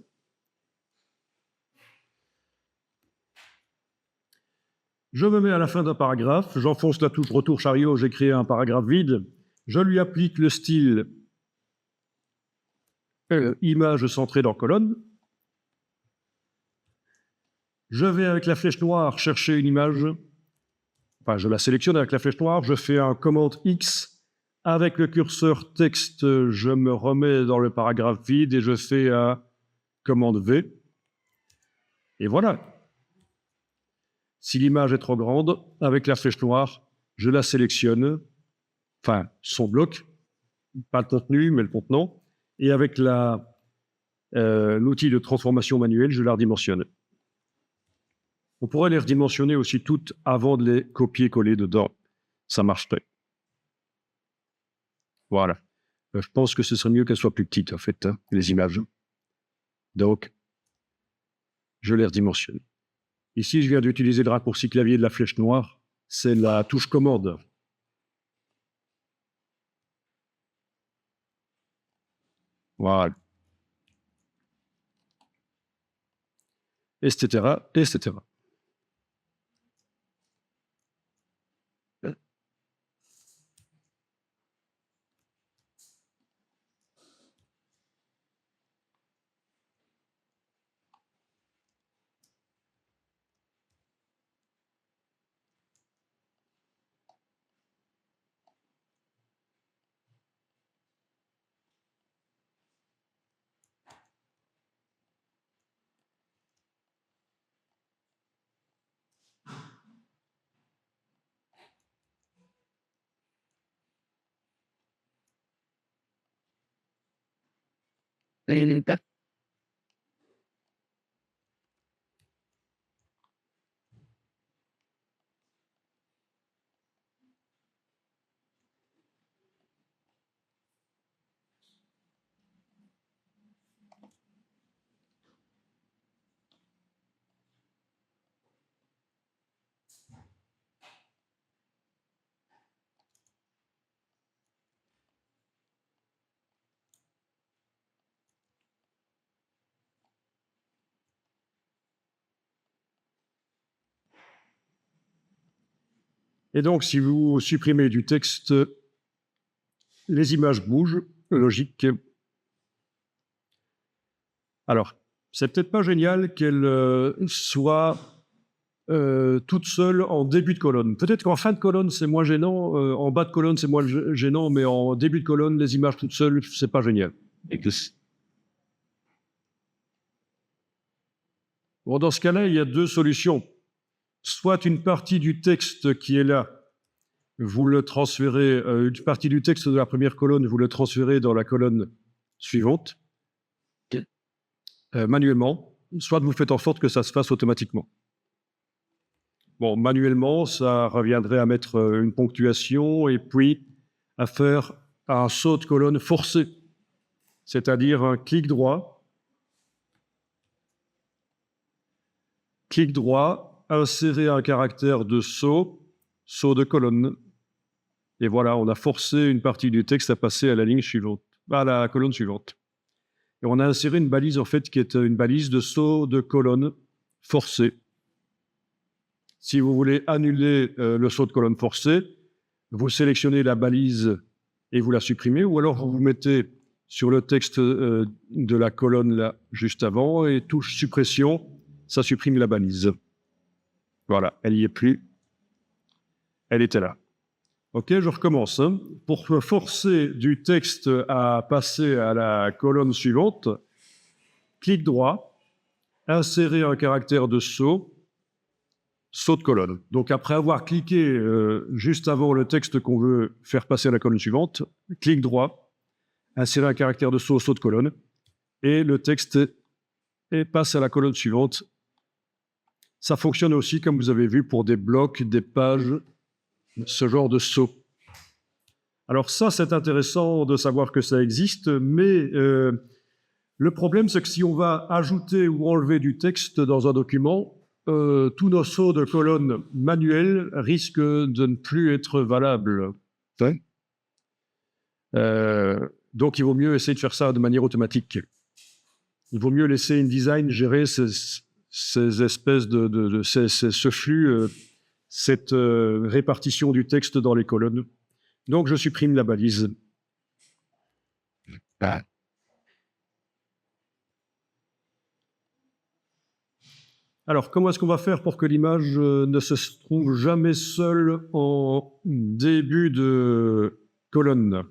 Je me mets à la fin d'un paragraphe, j'enfonce la touche retour chariot, j'ai créé un paragraphe vide, je lui applique le style image centrée dans colonne. Je vais avec la flèche noire chercher une image, enfin je la sélectionne avec la flèche noire, je fais un commande X, avec le curseur texte, je me remets dans le paragraphe vide et je fais un commande V. Et voilà. Si l'image est trop grande, avec la flèche noire, je la sélectionne, enfin son bloc, pas le contenu, mais le contenant, et avec l'outil de transformation manuelle, je la redimensionne. On pourrait les redimensionner aussi toutes avant de les copier-coller dedans. Ça marcherait. Voilà. Je pense que ce serait mieux qu'elles soient plus petites, en fait, hein, les images. Donc, je les redimensionne. Ici, je viens d'utiliser le raccourci clavier de la flèche noire. C'est la touche commande. Voilà. Etc., etc. Et donc, si vous supprimez du texte, les images bougent, logique. Alors, c'est peut-être pas génial qu'elles soient toutes seules en début de colonne. Peut-être qu'en fin de colonne, c'est moins gênant, en bas de colonne, c'est moins gênant, mais en début de colonne, les images toutes seules, c'est pas génial. Bon, dans ce cas-là, il y a deux solutions. Soit une partie du texte qui est là, vous le transférez, une partie du texte de la première colonne, vous le transférez dans la colonne suivante, manuellement, soit vous faites en sorte que ça se fasse automatiquement. Bon, manuellement, ça reviendrait à mettre une ponctuation et puis à faire un saut de colonne forcé, c'est-à-dire un clic droit, insérer un caractère de saut de colonne. Et voilà, on a forcé une partie du texte à passer à la ligne suivante, à la colonne suivante. Et on a inséré une balise, en fait, qui est une balise de saut de colonne forcé. Si vous voulez annuler le saut de colonne forcé, vous sélectionnez la balise et vous la supprimez, ou alors vous vous mettez sur le texte de la colonne là, juste avant, et touche suppression, ça supprime la balise. Voilà, elle n'y est plus. Elle était là. Ok, je recommence. Hein. Pour forcer du texte à passer à la colonne suivante, clic droit, insérer un caractère de saut de colonne. Donc après avoir cliqué juste avant le texte qu'on veut faire passer à la colonne suivante, clic droit, insérer un caractère de saut de colonne, et le texte passe à la colonne suivante. Ça fonctionne aussi, comme vous avez vu, pour des blocs, des pages, ce genre de saut. Alors ça, c'est intéressant de savoir que ça existe, mais le problème, c'est que si on va ajouter ou enlever du texte dans un document, tous nos sauts de colonnes manuels risquent de ne plus être valables. Ouais. Donc, il vaut mieux essayer de faire ça de manière automatique. Il vaut mieux laisser InDesign gérer ces espèces ce flux, cette répartition du texte dans les colonnes. Donc, je supprime la balise. Ah. Alors, comment est-ce qu'on va faire pour que l'image ne se trouve jamais seule en début de colonne?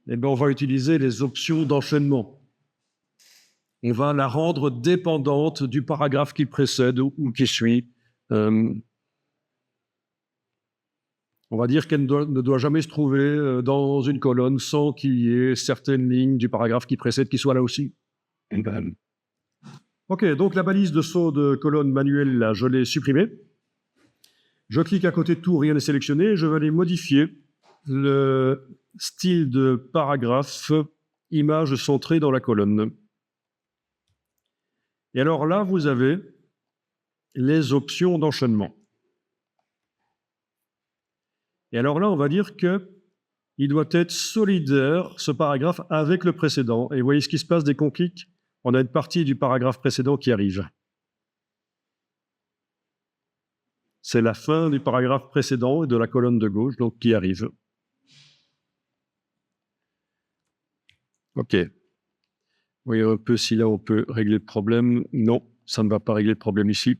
Eh bien, on va utiliser les options d'enchaînement. On va la rendre dépendante du paragraphe qui précède ou qui suit. On va dire qu'elle ne doit jamais se trouver dans une colonne sans qu'il y ait certaines lignes du paragraphe qui précède qui soient là aussi. Ok, donc la balise de saut de colonne manuelle, là, je l'ai supprimée. Je clique à côté de tout, rien n'est sélectionné. Je vais aller modifier le style de paragraphe, image centrée dans la colonne. Et alors là, vous avez les options d'enchaînement. Et alors là, on va dire qu'il doit être solidaire, ce paragraphe, avec le précédent. Et vous voyez ce qui se passe dès qu'on clique? On a une partie du paragraphe précédent qui arrive. C'est la fin du paragraphe précédent et de la colonne de gauche, donc qui arrive. OK. Voyez un peu si là on peut régler le problème. Non, ça ne va pas régler le problème ici.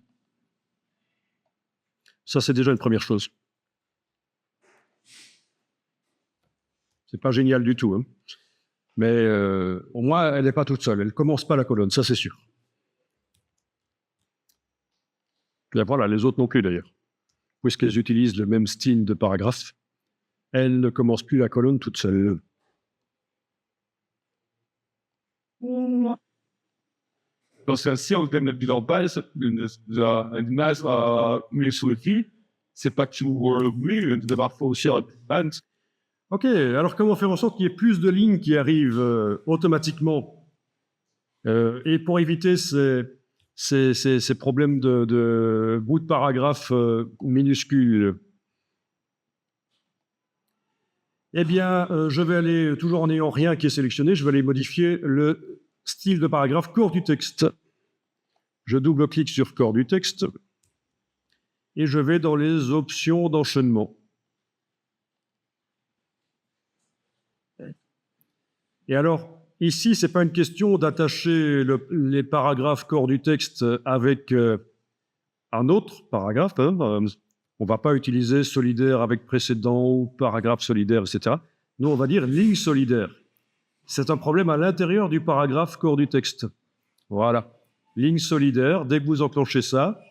Ça, c'est déjà une première chose. C'est pas génial du tout, hein. Mais au moins, elle n'est pas toute seule. Elle ne commence pas la colonne, ça c'est sûr. Et voilà, les autres non plus d'ailleurs. Puisqu'elles utilisent le même style de paragraphe, elles ne commencent plus la colonne toute seule. Parce que si on donne le bilan base, une image mise sur le fil, c'est pas toujours mieux de devoir faire aussi un band. Ok, alors comment faire en sorte qu'il y ait plus de lignes qui arrivent automatiquement et pour éviter ces problèmes de bout de paragraphe minuscules? Eh bien, je vais aller, toujours en n'ayant rien qui est sélectionné, je vais aller modifier le style de paragraphe corps du texte. Je double-clique sur corps du texte et je vais dans les options d'enchaînement. Et alors, ici, ce n'est pas une question d'attacher les paragraphes corps du texte avec un autre paragraphe. Hein. On ne va pas utiliser solidaire avec précédent ou paragraphe solidaire, etc. Nous, on va dire ligne solidaire. C'est un problème à l'intérieur du paragraphe corps du texte. Voilà. Ligne solidaire, dès que vous enclenchez ça,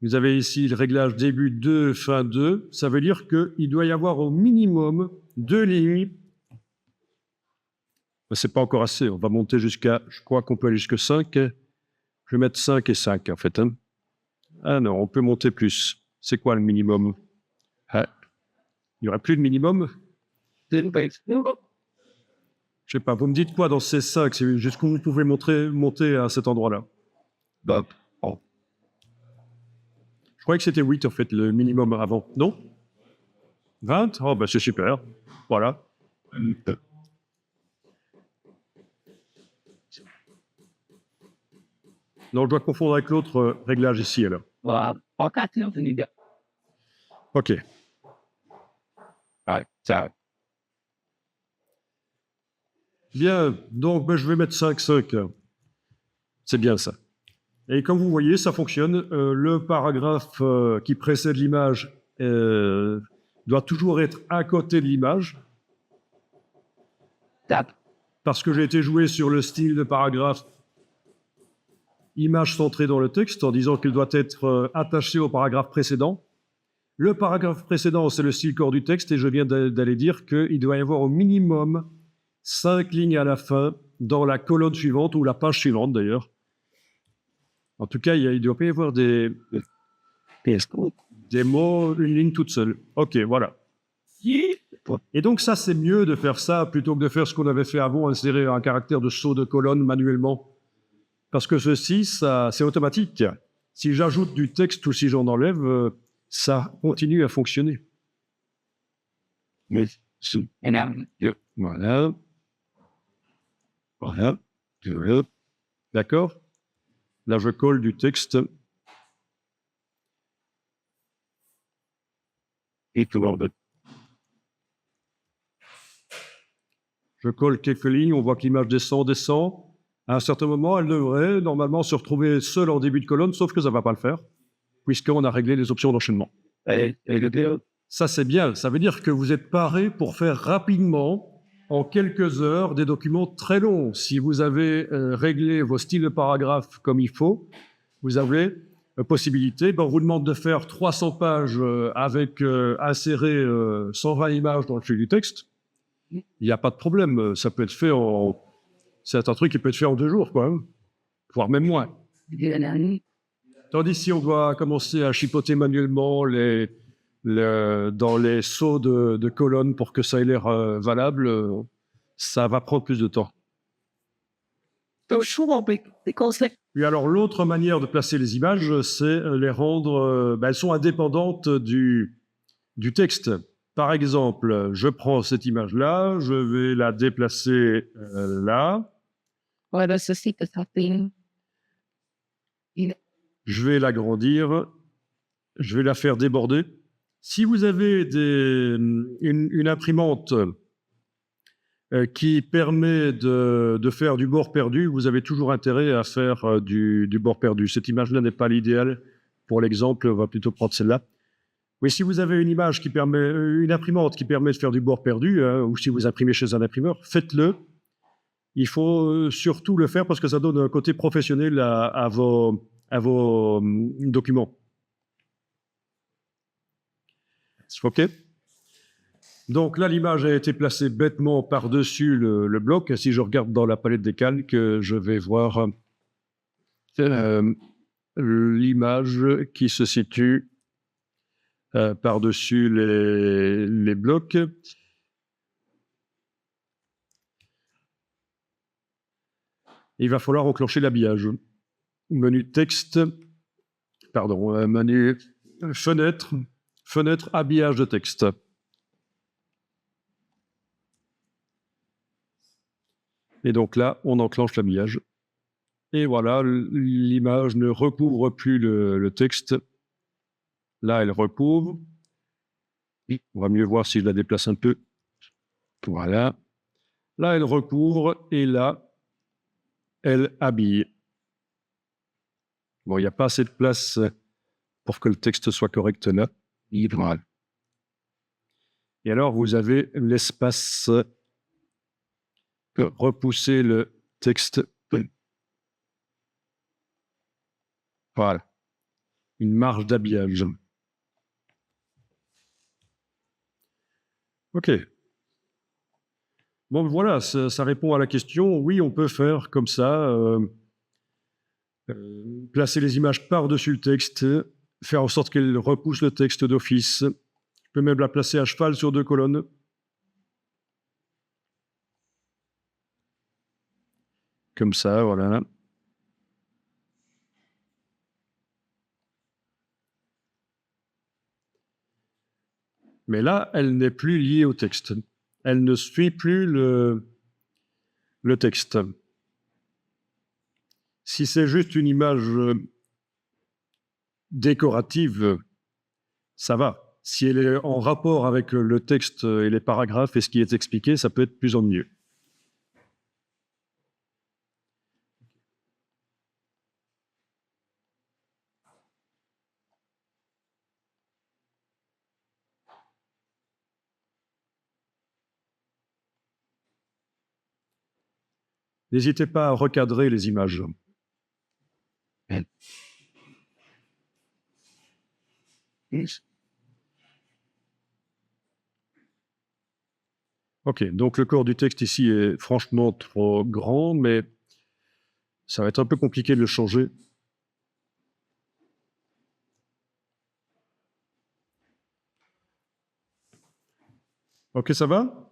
vous avez ici le réglage début 2, fin 2. Ça veut dire qu'il doit y avoir au minimum 2 lignes. Mais ce n'est pas encore assez. On va monter jusqu'à, je crois qu'on peut aller jusqu'à 5. Je vais mettre 5 et 5 en fait. Hein. Ah non, on peut monter plus. C'est quoi le minimum? Ah. Il n'y aurait plus de minimum? Je sais pas. Vous me dites quoi dans ces 5? C'est jusqu'où vous pouvez monter à cet endroit-là? Bah, Je croyais que c'était 8 en fait, le minimum avant. Non? 20? Oh, bah c'est super. Voilà. Non, je dois confondre avec l'autre réglage ici alors. Ok. Bien, donc ben, je vais mettre 5, 5. C'est bien ça. Et comme vous voyez, ça fonctionne. Le paragraphe qui précède l'image doit toujours être à côté de l'image. Parce que j'ai été joué sur le style de paragraphe image centrée dans le texte en disant qu'il doit être attaché au paragraphe précédent. Le paragraphe précédent, c'est le style corps du texte, et je viens d'aller dire qu'il doit y avoir au minimum 5 lignes à la fin dans la colonne suivante, ou la page suivante d'ailleurs. En tout cas, il doit pas y avoir des mots, une ligne toute seule. Ok, voilà. Et donc ça, c'est mieux de faire ça plutôt que de faire ce qu'on avait fait avant, insérer un caractère de saut de colonne manuellement. Parce que ceci, c'est automatique. Si j'ajoute du texte ou si j'en enlève, ça continue à fonctionner. Mais Voilà. Voilà. D'accord? Là, je colle du texte. et tout le monde. Je colle quelques lignes, on voit que l'image descend. À un certain moment, elle devrait normalement se retrouver seule en début de colonne, sauf que ça ne va pas le faire, puisqu'on a réglé les options d'enchaînement. Et le Ça, c'est bien. Ça veut dire que vous êtes paré pour faire rapidement, en quelques heures, des documents très longs. Si vous avez réglé vos styles de paragraphes comme il faut, vous avez possibilité. On vous demande de faire 300 pages avec insérer 120 images dans le flux du texte. Il n'y a pas de problème. Ça peut être fait en... C'est un truc qui peut être fait en 2 jours, quoi, hein, voire même moins. Tandis si on doit commencer à chipoter manuellement dans les sauts de colonnes pour que ça ait l'air valable, ça va prendre plus de temps. Et alors, l'autre manière de placer les images, c'est les rendre... elles sont indépendantes du texte. Par exemple, je prends cette image-là, je vais la déplacer là. Voilà, ceci peut s'appeler. Je vais l'agrandir, je vais la faire déborder. Si vous avez une imprimante qui permet de faire du bord perdu, vous avez toujours intérêt à faire du bord perdu. Cette image-là n'est pas l'idéal. Pour l'exemple, on va plutôt prendre celle-là. Oui, si vous avez une imprimante qui permet de faire du bord perdu, ou si vous imprimez chez un imprimeur, faites-le. Il faut surtout le faire parce que ça donne un côté professionnel à vos documents. OK? Donc là, l'image a été placée bêtement par-dessus le bloc. Si je regarde dans la palette des calques, je vais voir l'image qui se situe par-dessus les blocs. Il va falloir enclencher l'habillage. Menu texte, pardon, menu fenêtre, habillage de texte. Et donc là, on enclenche l'habillage. Et voilà, l'image ne recouvre plus le texte. Là, elle recouvre. On va mieux voir si je la déplace un peu. Voilà. Là, elle recouvre et là, elle habille. Bon, il n'y a pas assez de place pour que le texte soit correct là. Voilà. Et alors, vous avez l'espace pour repousser le texte. Voilà. Une marge d'habillage. OK. Bon, voilà, ça répond à la question. Oui, on peut faire comme ça, placer les images par-dessus le texte, faire en sorte qu'elles repoussent le texte d'office. Je peux même la placer à cheval sur 2 colonnes. Comme ça, voilà. Mais là, elle n'est plus liée au texte. Elle ne suit plus le texte. Si c'est juste une image décorative, ça va. Si elle est en rapport avec le texte et les paragraphes et ce qui est expliqué, ça peut être plus en mieux. N'hésitez pas à recadrer les images. Ok, donc le corps du texte ici est franchement trop grand, mais ça va être un peu compliqué de le changer. Ok, ça va?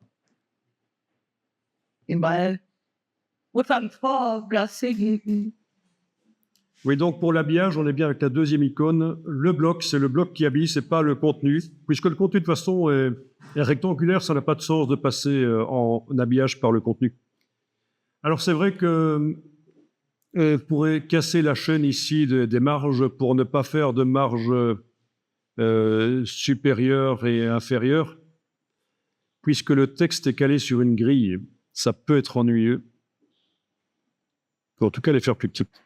Oui, donc pour l'habillage, on est bien avec la deuxième icône. Le bloc, c'est le bloc qui habille, c'est pas le contenu. Puisque le contenu, de toute façon, est rectangulaire, ça n'a pas de sens de passer en habillage par le contenu. Alors c'est vrai que vous pourrez casser la chaîne ici des marges pour ne pas faire de marge supérieure et inférieure. Puisque le texte est calé sur une grille, ça peut être ennuyeux. En tout cas, les faire plus petites.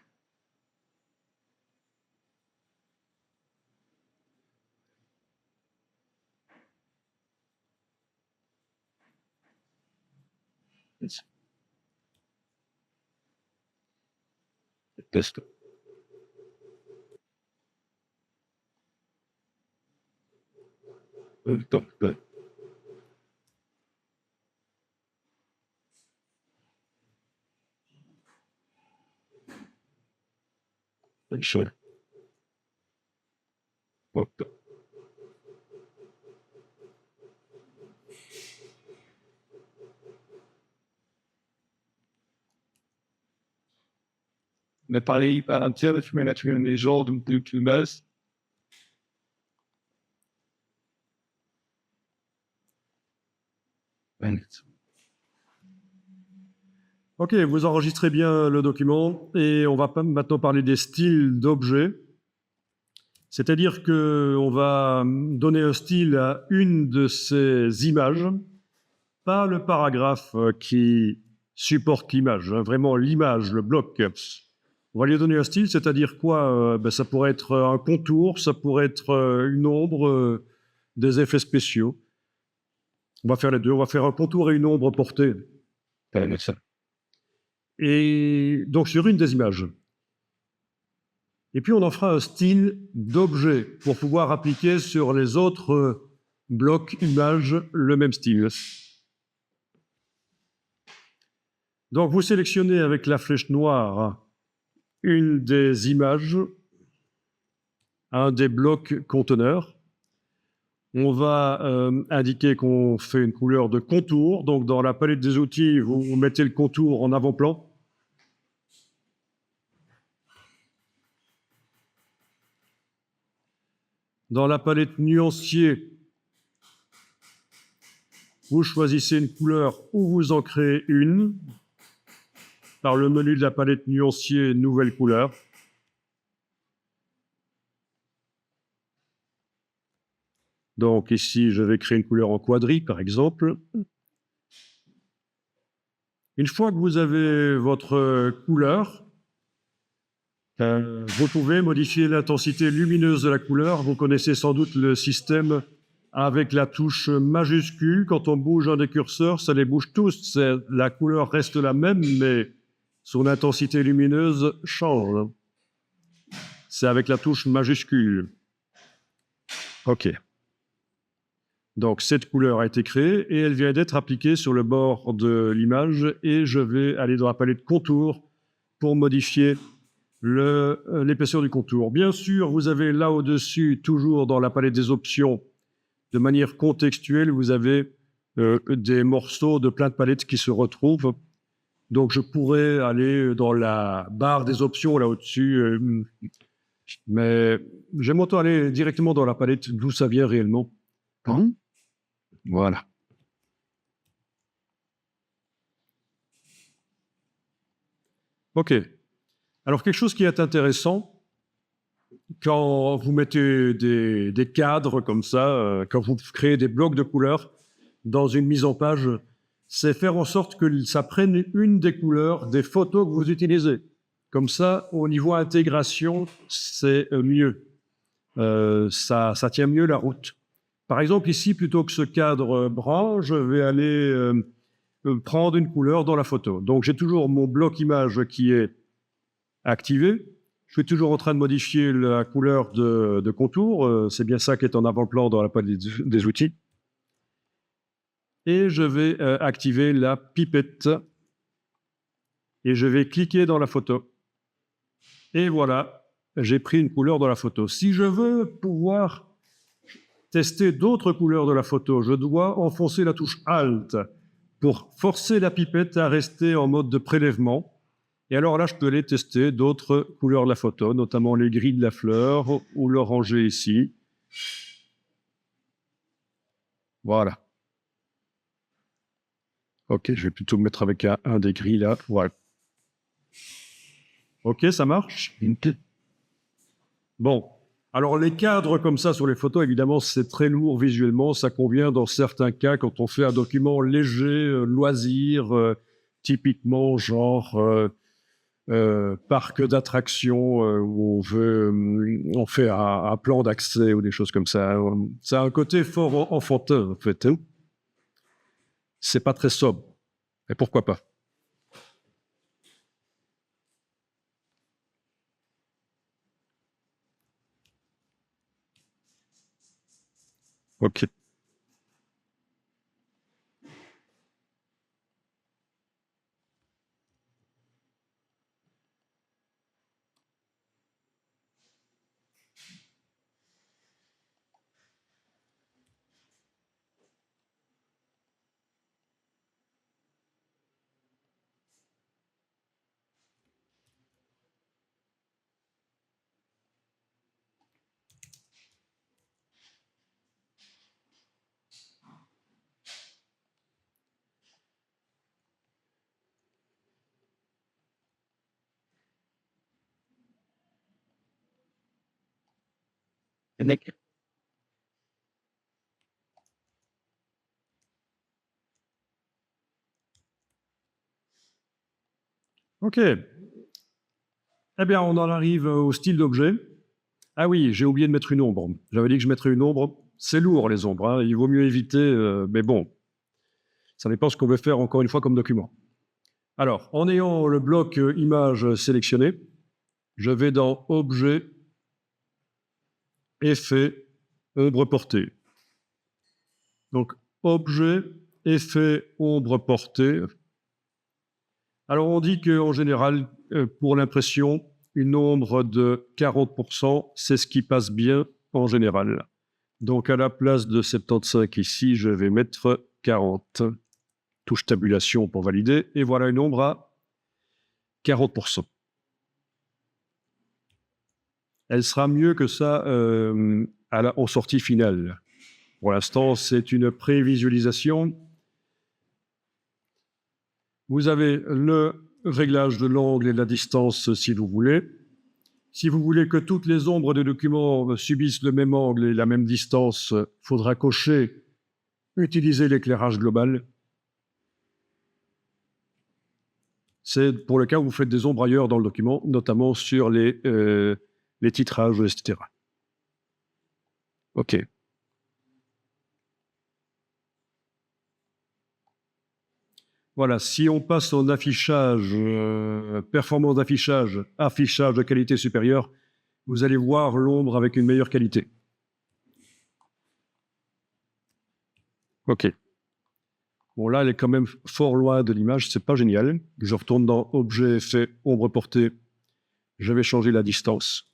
Test. Donc, chouette. Hop. Mais parler par entière, je mets naturellement les genres de climat. Ok, vous enregistrez bien le document et on va maintenant parler des styles d'objets. C'est-à-dire qu'on va donner un style à une de ces images, pas le paragraphe qui supporte l'image, hein, vraiment l'image, le bloc. On va lui donner un style, c'est-à-dire quoi? Ça pourrait être un contour, ça pourrait être une ombre, des effets spéciaux. On va faire les deux, on va faire un contour et une ombre portée. Et donc sur une des images. Et puis on en fera un style d'objet pour pouvoir appliquer sur les autres blocs images le même style. Donc vous sélectionnez avec la flèche noire une des images, un des blocs conteneurs. On va indiquer qu'on fait une couleur de contour. Donc dans la palette des outils, vous mettez le contour en avant-plan. Dans la palette nuancier, vous choisissez une couleur ou vous en créez une. Par le menu de la palette nuancier, nouvelle couleur. Donc ici, je vais créer une couleur en quadri, par exemple. Une fois que vous avez votre couleur, vous pouvez modifier l'intensité lumineuse de la couleur. Vous connaissez sans doute le système avec la touche majuscule. Quand on bouge un des curseurs, ça les bouge tous. La couleur reste la même, mais son intensité lumineuse change. C'est avec la touche majuscule. OK. Donc, cette couleur a été créée et elle vient d'être appliquée sur le bord de l'image et je vais aller dans la palette contour pour modifier l'épaisseur du contour. Bien sûr, vous avez là au-dessus, toujours dans la palette des options, de manière contextuelle, vous avez des morceaux de plein de palettes qui se retrouvent. Donc, je pourrais aller dans la barre des options là au-dessus, mais j'aime autant aller directement dans la palette d'où ça vient réellement. Voilà. OK. Alors, quelque chose qui est intéressant, quand vous mettez des cadres comme ça, quand vous créez des blocs de couleurs dans une mise en page, c'est faire en sorte que ça prenne une des couleurs des photos que vous utilisez. Comme ça, au niveau intégration, c'est mieux. Ça tient mieux la route. Par exemple, ici, plutôt que ce cadre brun, je vais aller prendre une couleur dans la photo. Donc, j'ai toujours mon bloc image qui est activé. Je suis toujours en train de modifier la couleur de contour. C'est bien ça qui est en avant-plan dans la palette des outils. et je vais activer la pipette et je vais cliquer dans la photo. Et voilà, j'ai pris une couleur dans la photo. Si je veux pouvoir tester d'autres couleurs de la photo, je dois enfoncer la touche Alt pour forcer la pipette à rester en mode de prélèvement. Et alors là, je peux aller tester d'autres couleurs de la photo, notamment les gris de la fleur ou l'orangé ici. Voilà. Ok, je vais plutôt me mettre avec un des gris là. Voilà. Ok, ça marche. Bon. Alors les cadres comme ça sur les photos, évidemment, c'est très lourd visuellement. Ça convient dans certains cas quand on fait un document léger, loisir, typiquement genre parc d'attractions où on fait un plan d'accès ou des choses comme ça. Ça a un côté fort enfantin en fait. Hein. C'est pas très sobre. Et pourquoi pas? Ok. Ok. Eh bien, on en arrive au style d'objet. Ah oui, j'ai oublié de mettre une ombre. J'avais dit que je mettrais une ombre. C'est lourd, les ombres. Hein. Il vaut mieux éviter, mais bon, ça dépend ce qu'on veut faire encore une fois comme document. Alors, en ayant le bloc image sélectionné, je vais dans Objet, Effet, Ombre portée. Donc, Objet, Effet, Ombre portée. Alors, on dit qu'en général, pour l'impression, une ombre de 40%, c'est ce qui passe bien en général. Donc, à la place de 75 ici, je vais mettre 40. Touche tabulation pour valider. Et voilà une ombre à 40%. Elle sera mieux que ça en sortie finale. Pour l'instant, c'est une prévisualisation. Vous avez le réglage de l'angle et de la distance si vous voulez. Si vous voulez que toutes les ombres de documents subissent le même angle et la même distance, il faudra cocher « Utiliser l'éclairage global ». C'est pour le cas où vous faites des ombres ailleurs dans le document, notamment sur les titrages, etc. OK. Voilà, si on passe en affichage, performance d'affichage, affichage de qualité supérieure, vous allez voir l'ombre avec une meilleure qualité. OK. Bon, là, elle est quand même fort loin de l'image, c'est pas génial. Je retourne dans Objet, Effet, Ombre portée. Je vais changer la distance.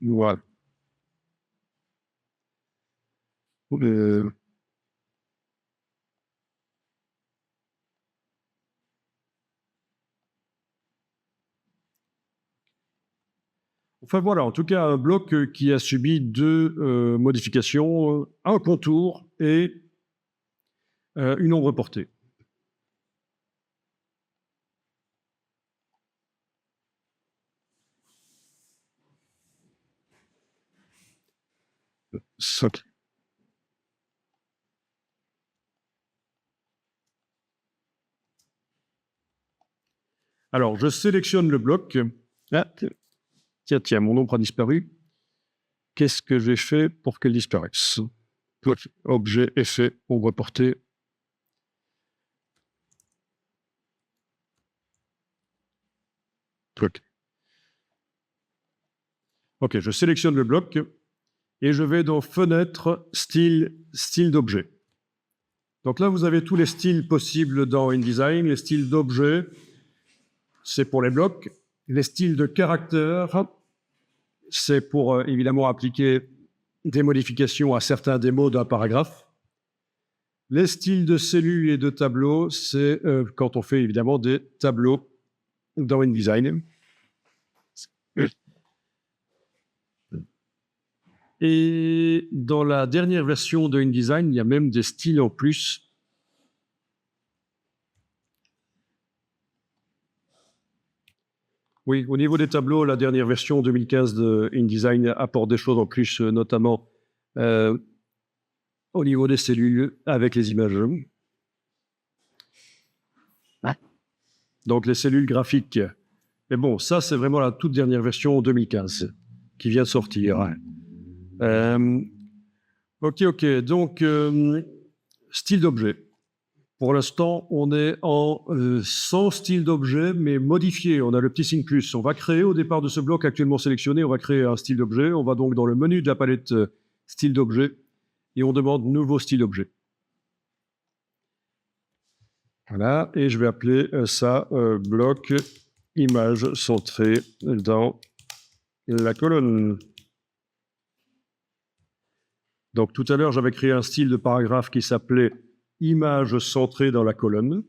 Voilà. Enfin voilà, en tout cas, un bloc qui a subi deux modifications, un contour et une ombre portée. Ok. Alors, je sélectionne le bloc. Ah, tiens, mon ombre a disparu. Qu'est-ce que j'ai fait pour qu'elle disparaisse? Objet, effet, ombre portée. Ok, je sélectionne le bloc et je vais dans Fenêtre, Style, Style d'objet. Donc là, vous avez tous les styles possibles dans InDesign. Les styles d'objet, c'est pour les blocs. Les styles de caractère, c'est pour évidemment appliquer des modifications à certains des mots d'un paragraphe. Les styles de cellules et de tableaux, c'est quand on fait évidemment des tableaux dans InDesign. Et dans la dernière version de InDesign, il y a même des styles en plus. Oui, au niveau des tableaux, la dernière version 2015 de InDesign apporte des choses en plus, notamment au niveau des cellules avec les images. Donc les cellules graphiques. Mais bon, ça c'est vraiment la toute dernière version 2015 qui vient de sortir. Ok. Donc, style d'objet. Pour l'instant, on est en sans style d'objet, mais modifié. On a le petit signe plus. On va créer au départ de ce bloc actuellement sélectionné, on va créer un style d'objet. On va donc dans le menu de la palette style d'objet et on demande nouveau style d'objet. Voilà, et je vais appeler ça bloc image centrée dans la colonne. Donc tout à l'heure, j'avais créé un style de paragraphe qui s'appelait image centrée dans la colonne.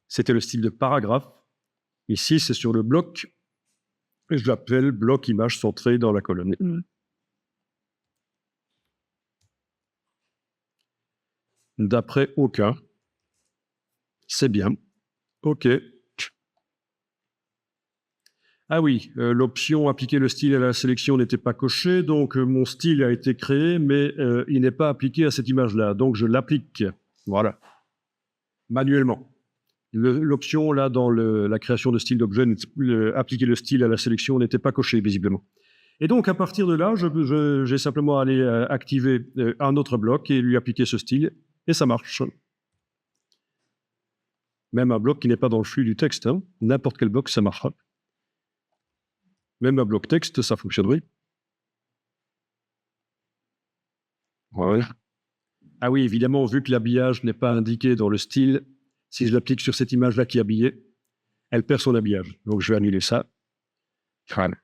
C'était le style de paragraphe. Ici, c'est sur le bloc. Et je l'appelle bloc image centrée dans la colonne. D'après aucun. C'est bien. OK. Ah oui, l'option appliquer le style à la sélection n'était pas cochée, donc mon style a été créé, mais il n'est pas appliqué à cette image-là. Donc je l'applique, voilà, manuellement. L'option là dans la création de style d'objet, appliquer le style à la sélection n'était pas cochée visiblement. Et donc à partir de là, j'ai simplement allé activer un autre bloc et lui appliquer ce style, et ça marche. Même un bloc qui n'est pas dans le flux du texte, hein. N'importe quel bloc, ça marchera. Même un bloc texte, ça fonctionnerait. Voilà. Ah oui, évidemment, vu que l'habillage n'est pas indiqué dans le style, si je l'applique sur cette image-là qui est habillée, elle perd son habillage. Donc je vais annuler ça. Voilà.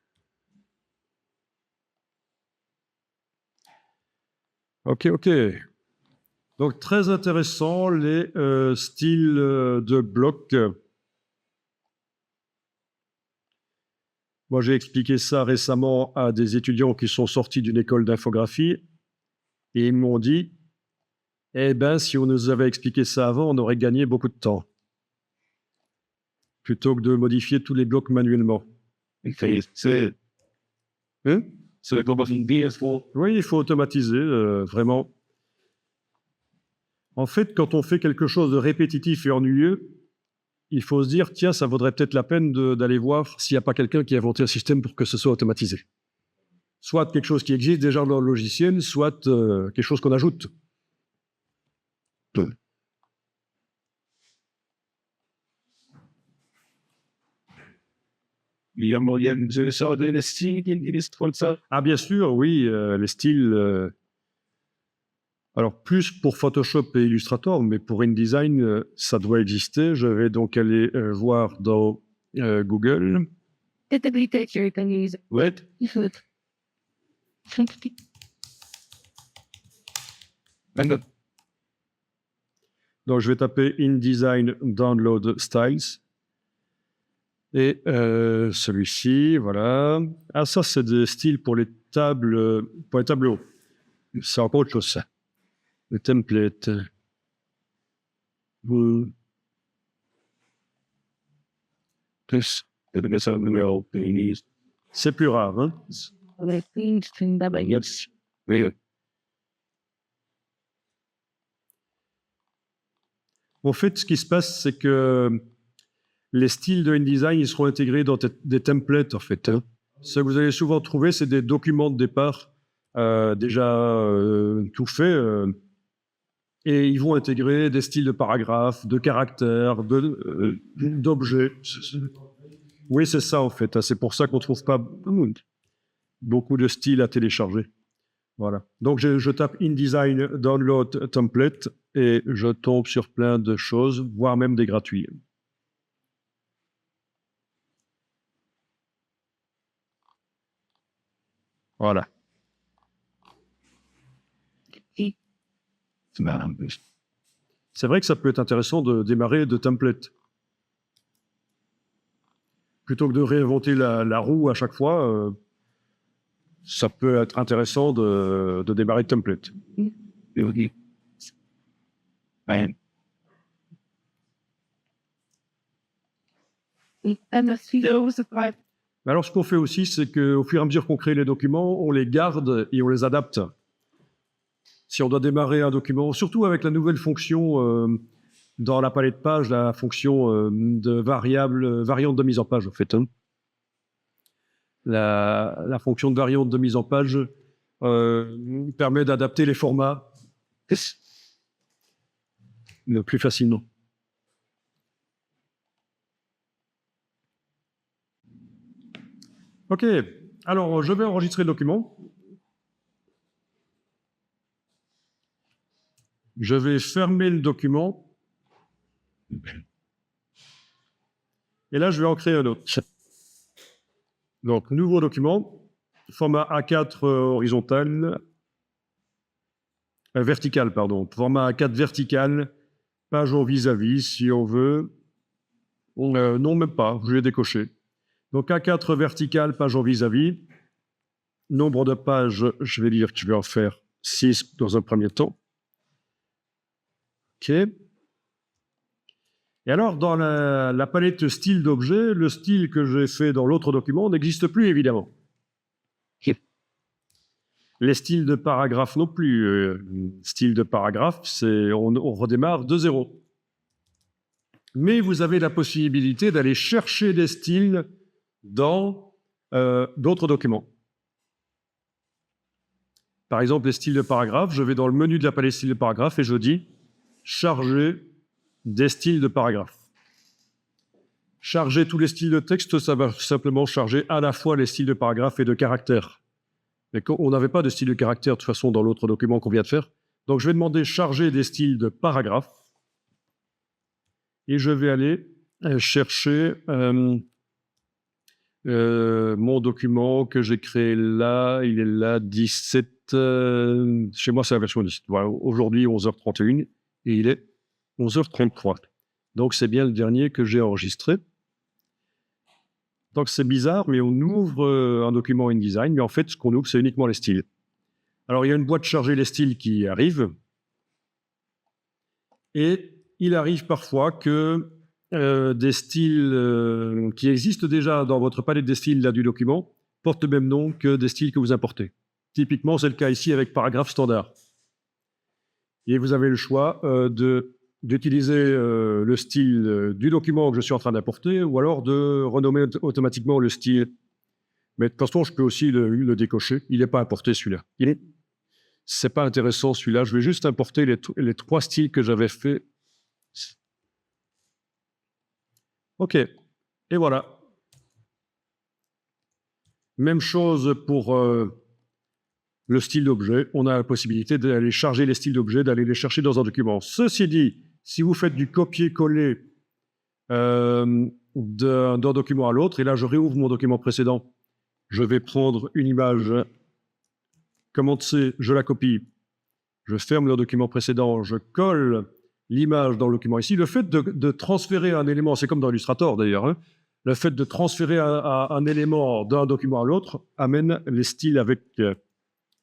Ok. Donc très intéressant, les styles de blocs. Moi, j'ai expliqué ça récemment à des étudiants qui sont sortis d'une école d'infographie et ils m'ont dit « Eh bien, si on nous avait expliqué ça avant, on aurait gagné beaucoup de temps. » Plutôt que de modifier tous les blocs manuellement. Hein? Oui, il faut automatiser, vraiment. En fait, quand on fait quelque chose de répétitif et ennuyeux, il faut se dire, tiens, ça vaudrait peut-être la peine d'aller voir s'il n'y a pas quelqu'un qui a inventé un système pour que ce soit automatisé. Soit quelque chose qui existe déjà dans le logiciel, soit quelque chose qu'on ajoute. Ah, bien sûr, oui, les styles. Alors, plus pour Photoshop et Illustrator, mais pour InDesign, ça doit exister. Je vais donc aller voir dans Google. Ouais. Donc, je vais taper InDesign Download Styles. Et celui-ci, voilà. Ah, ça, c'est des styles pour les tables, pour les tableaux. C'est encore autre chose, ça. Le template. C'est plus rare, hein? En fait, ce qui se passe, c'est que les styles de InDesign, ils seront intégrés dans des templates, en fait. Hein. Ce que vous allez souvent trouver, c'est des documents de départ déjà tout faits. Et ils vont intégrer des styles de paragraphes, de caractères, d'objets. Oui, c'est ça, en fait. C'est pour ça qu'on ne trouve pas... beaucoup de styles à télécharger. Voilà. Donc, je tape InDesign Download Template et je tombe sur plein de choses, voire même des gratuits. Voilà. C'est vrai que ça peut être intéressant de démarrer de template. Plutôt que de réinventer la roue à chaque fois, ça peut être intéressant de démarrer de template. Alors, ce qu'on fait aussi, c'est qu'au fur et à mesure qu'on crée les documents, on les garde et on les adapte. Si on doit démarrer un document, surtout avec la nouvelle fonction dans la palette page, la fonction de variante de mise en page, en fait. Hein. La fonction de variante de mise en page permet d'adapter les formats le plus facilement. OK, alors je vais enregistrer le document. Je vais fermer le document. Et là, je vais en créer un autre. Donc, nouveau document, format A4 horizontal, vertical, pardon, format A4 vertical, page en vis-à-vis, si on veut. Non, même pas, je vais décocher. Donc, A4 vertical, page en vis-à-vis. Nombre de pages, je vais dire que je vais en faire 6 dans un premier temps. OK. Et alors, dans la palette style d'objet, le style que j'ai fait dans l'autre document n'existe plus, évidemment. Les styles de paragraphe non plus. Style de paragraphe, on redémarre de zéro. Mais vous avez la possibilité d'aller chercher des styles dans d'autres documents. Par exemple, les styles de paragraphe, je vais dans le menu de la palette style de paragraphe et je dis « Charger des styles de paragraphe ». Charger tous les styles de texte, ça va simplement charger à la fois les styles de paragraphe et de caractères. Mais on n'avait pas de style de caractère de toute façon dans l'autre document qu'on vient de faire. Donc je vais demander « Charger des styles de paragraphe » et je vais aller chercher mon document que j'ai créé là. Il est là, 17... chez moi, c'est la version 17. Voilà, aujourd'hui, 11h31 et il est 11h33. Donc c'est bien le dernier que j'ai enregistré. Donc c'est bizarre, mais on ouvre un document InDesign, mais en fait, ce qu'on ouvre, c'est uniquement les styles. Alors, il y a une boîte chargée les styles qui arrive. Et il arrive parfois que des styles qui existent déjà dans votre palette des styles là, du document portent le même nom que des styles que vous importez. Typiquement, c'est le cas ici avec paragraphe standard. Et vous avez le choix d'utiliser le style du document que je suis en train d'importer ou alors de renommer automatiquement le style. Mais de toute façon, je peux aussi le décocher. Il n'est pas importé celui-là. C'est pas intéressant celui-là. Je vais juste importer les 3 styles que j'avais fait. OK. Et voilà. Même chose pour le style d'objet. On a la possibilité d'aller charger les styles d'objet, d'aller les chercher dans un document. Ceci dit, si vous faites du copier-coller d'un document à l'autre, et là je réouvre mon document précédent, je vais prendre une image, commande C, je la copie, je ferme le document précédent, je colle l'image dans le document ici. Le fait de transférer un élément, c'est comme dans Illustrator d'ailleurs, hein, le fait de transférer un élément d'un document à l'autre amène les styles avec...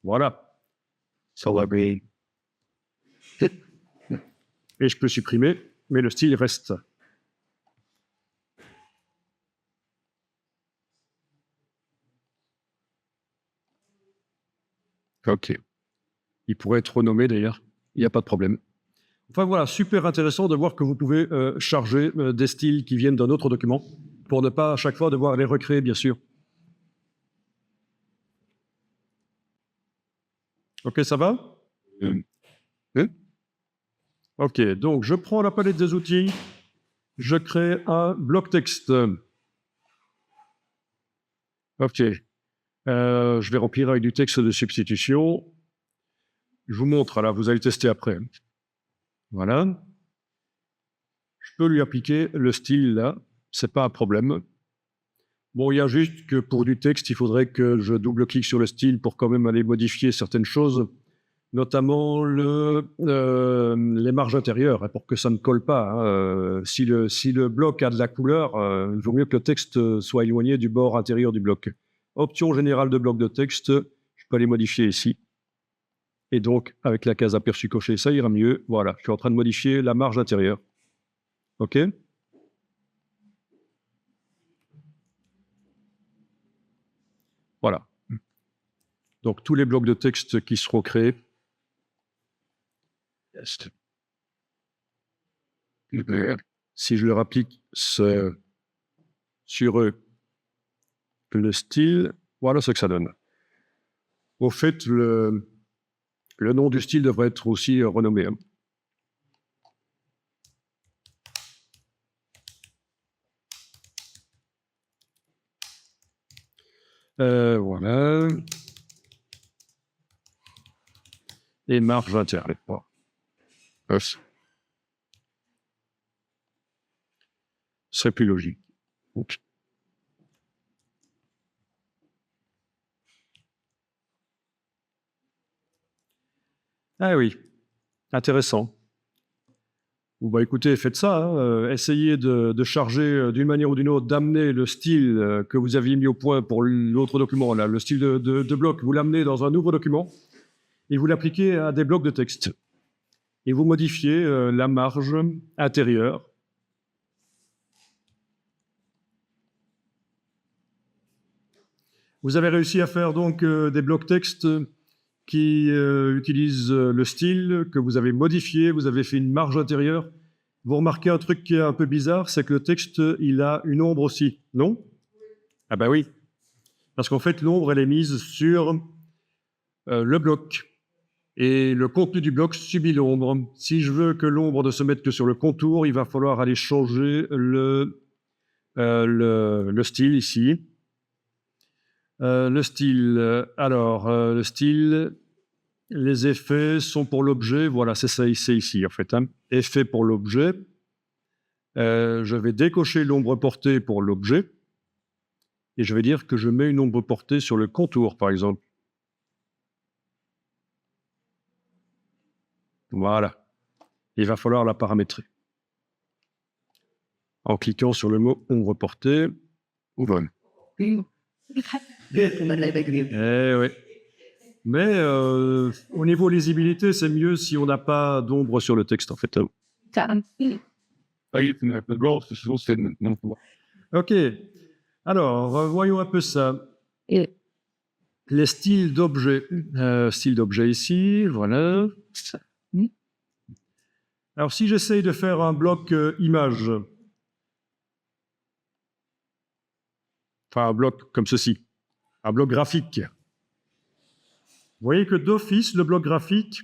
voilà. Et je peux supprimer, mais le style reste. OK. Il pourrait être renommé d'ailleurs, il n'y a pas de problème. Enfin voilà, super intéressant de voir que vous pouvez charger des styles qui viennent d'un autre document pour ne pas à chaque fois devoir les recréer, bien sûr. OK, ça va? OK, donc je prends la palette des outils, je crée un bloc texte. OK. Je vais remplir avec du texte de substitution. Je vous montre, là, vous allez tester après. Voilà. Je peux lui appliquer le style là, c'est pas un problème. Bon, il y a juste que pour du texte, il faudrait que je double-clique sur le style pour quand même aller modifier certaines choses, notamment les marges intérieures, hein, pour que ça ne colle pas. Hein. Si le bloc a de la couleur, il vaut mieux que le texte soit éloigné du bord intérieur du bloc. Option générale de bloc de texte, je peux aller modifier ici. Et donc, avec la case aperçu coché, ça ira mieux. Voilà, je suis en train de modifier la marge intérieure. OK? Voilà. Donc, tous les blocs de texte qui seront créés. Si je leur applique sur eux le style, voilà ce que ça donne. Au fait, le nom du style devrait être aussi renommé. Hein. Voilà. Et marge intérieure. Ce serait plus logique. Oups. Ah oui, intéressant. Bon, bah écoutez, faites ça. Hein. Essayez de charger d'une manière ou d'une autre, d'amener le style que vous aviez mis au point pour l'autre document, là, le style de bloc, vous l'amenez dans un nouveau document et vous l'appliquez à des blocs de texte. Et vous modifiez la marge intérieure. Vous avez réussi à faire donc des blocs texte qui utilisent le style que vous avez modifié, vous avez fait une marge intérieure. Vous remarquez un truc qui est un peu bizarre, c'est que le texte, il a une ombre aussi, non? Ah ben oui, parce qu'en fait, l'ombre, elle est mise sur le bloc. Et le contenu du bloc subit l'ombre. Si je veux que l'ombre ne se mette que sur le contour, il va falloir aller changer le style ici. Le style, le style, les effets sont pour l'objet, voilà, c'est ça, c'est ici en fait. Hein. Effet pour l'objet. Je vais décocher l'ombre portée pour l'objet et je vais dire que je mets une ombre portée sur le contour, par exemple. Voilà. Il va falloir la paramétrer. En cliquant sur le mot ombre portée. Ouvre. Eh oui. Mais au niveau lisibilité, c'est mieux si on n'a pas d'ombre sur le texte, en fait. OK. Alors, voyons un peu ça. Les styles d'objets. Style d'objet ici, voilà. Alors, si j'essaye de faire un bloc image, enfin un bloc comme ceci, un bloc graphique, vous voyez que d'office, le bloc graphique,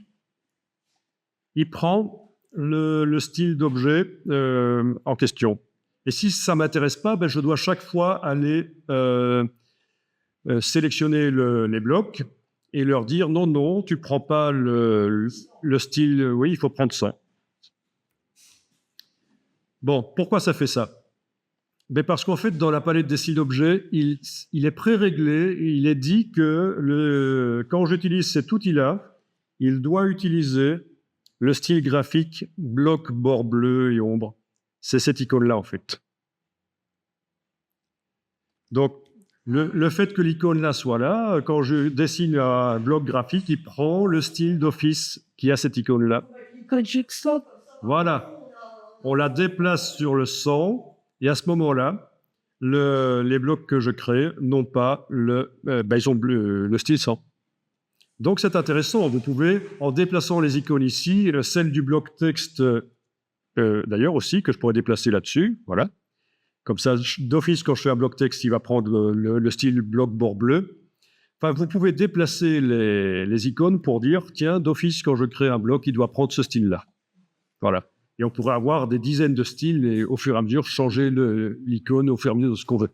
il prend le style d'objet en question. Et si ça ne m'intéresse pas, ben je dois chaque fois aller sélectionner les blocs et leur dire non, non, tu ne prends pas le style, oui, il faut prendre ça. Bon, pourquoi ça fait ça? Ben parce qu'en fait, dans la palette des styles d'objets, il est pré-réglé, il est dit que quand j'utilise cet outil-là, il doit utiliser le style graphique bloc, bord bleu et ombre. C'est cette icône-là, en fait. Donc, le fait que l'icône-là soit là, quand je dessine un bloc graphique, il prend le style d'office qui a cette icône-là. Voilà. On la déplace sur le 100. Et à ce moment-là, les blocs que je crée n'ont pas ils ont le style 100. Donc c'est intéressant, vous pouvez, en déplaçant les icônes ici, celle du bloc texte d'ailleurs aussi, que je pourrais déplacer là-dessus, voilà. Comme ça, d'office, quand je fais un bloc texte, il va prendre le style bloc bord bleu. Enfin, vous pouvez déplacer les icônes pour dire, tiens, d'office, quand je crée un bloc, il doit prendre ce style-là. Voilà. Et on pourrait avoir des dizaines de styles et au fur et à mesure changer l'icône au fur et à mesure de ce qu'on veut.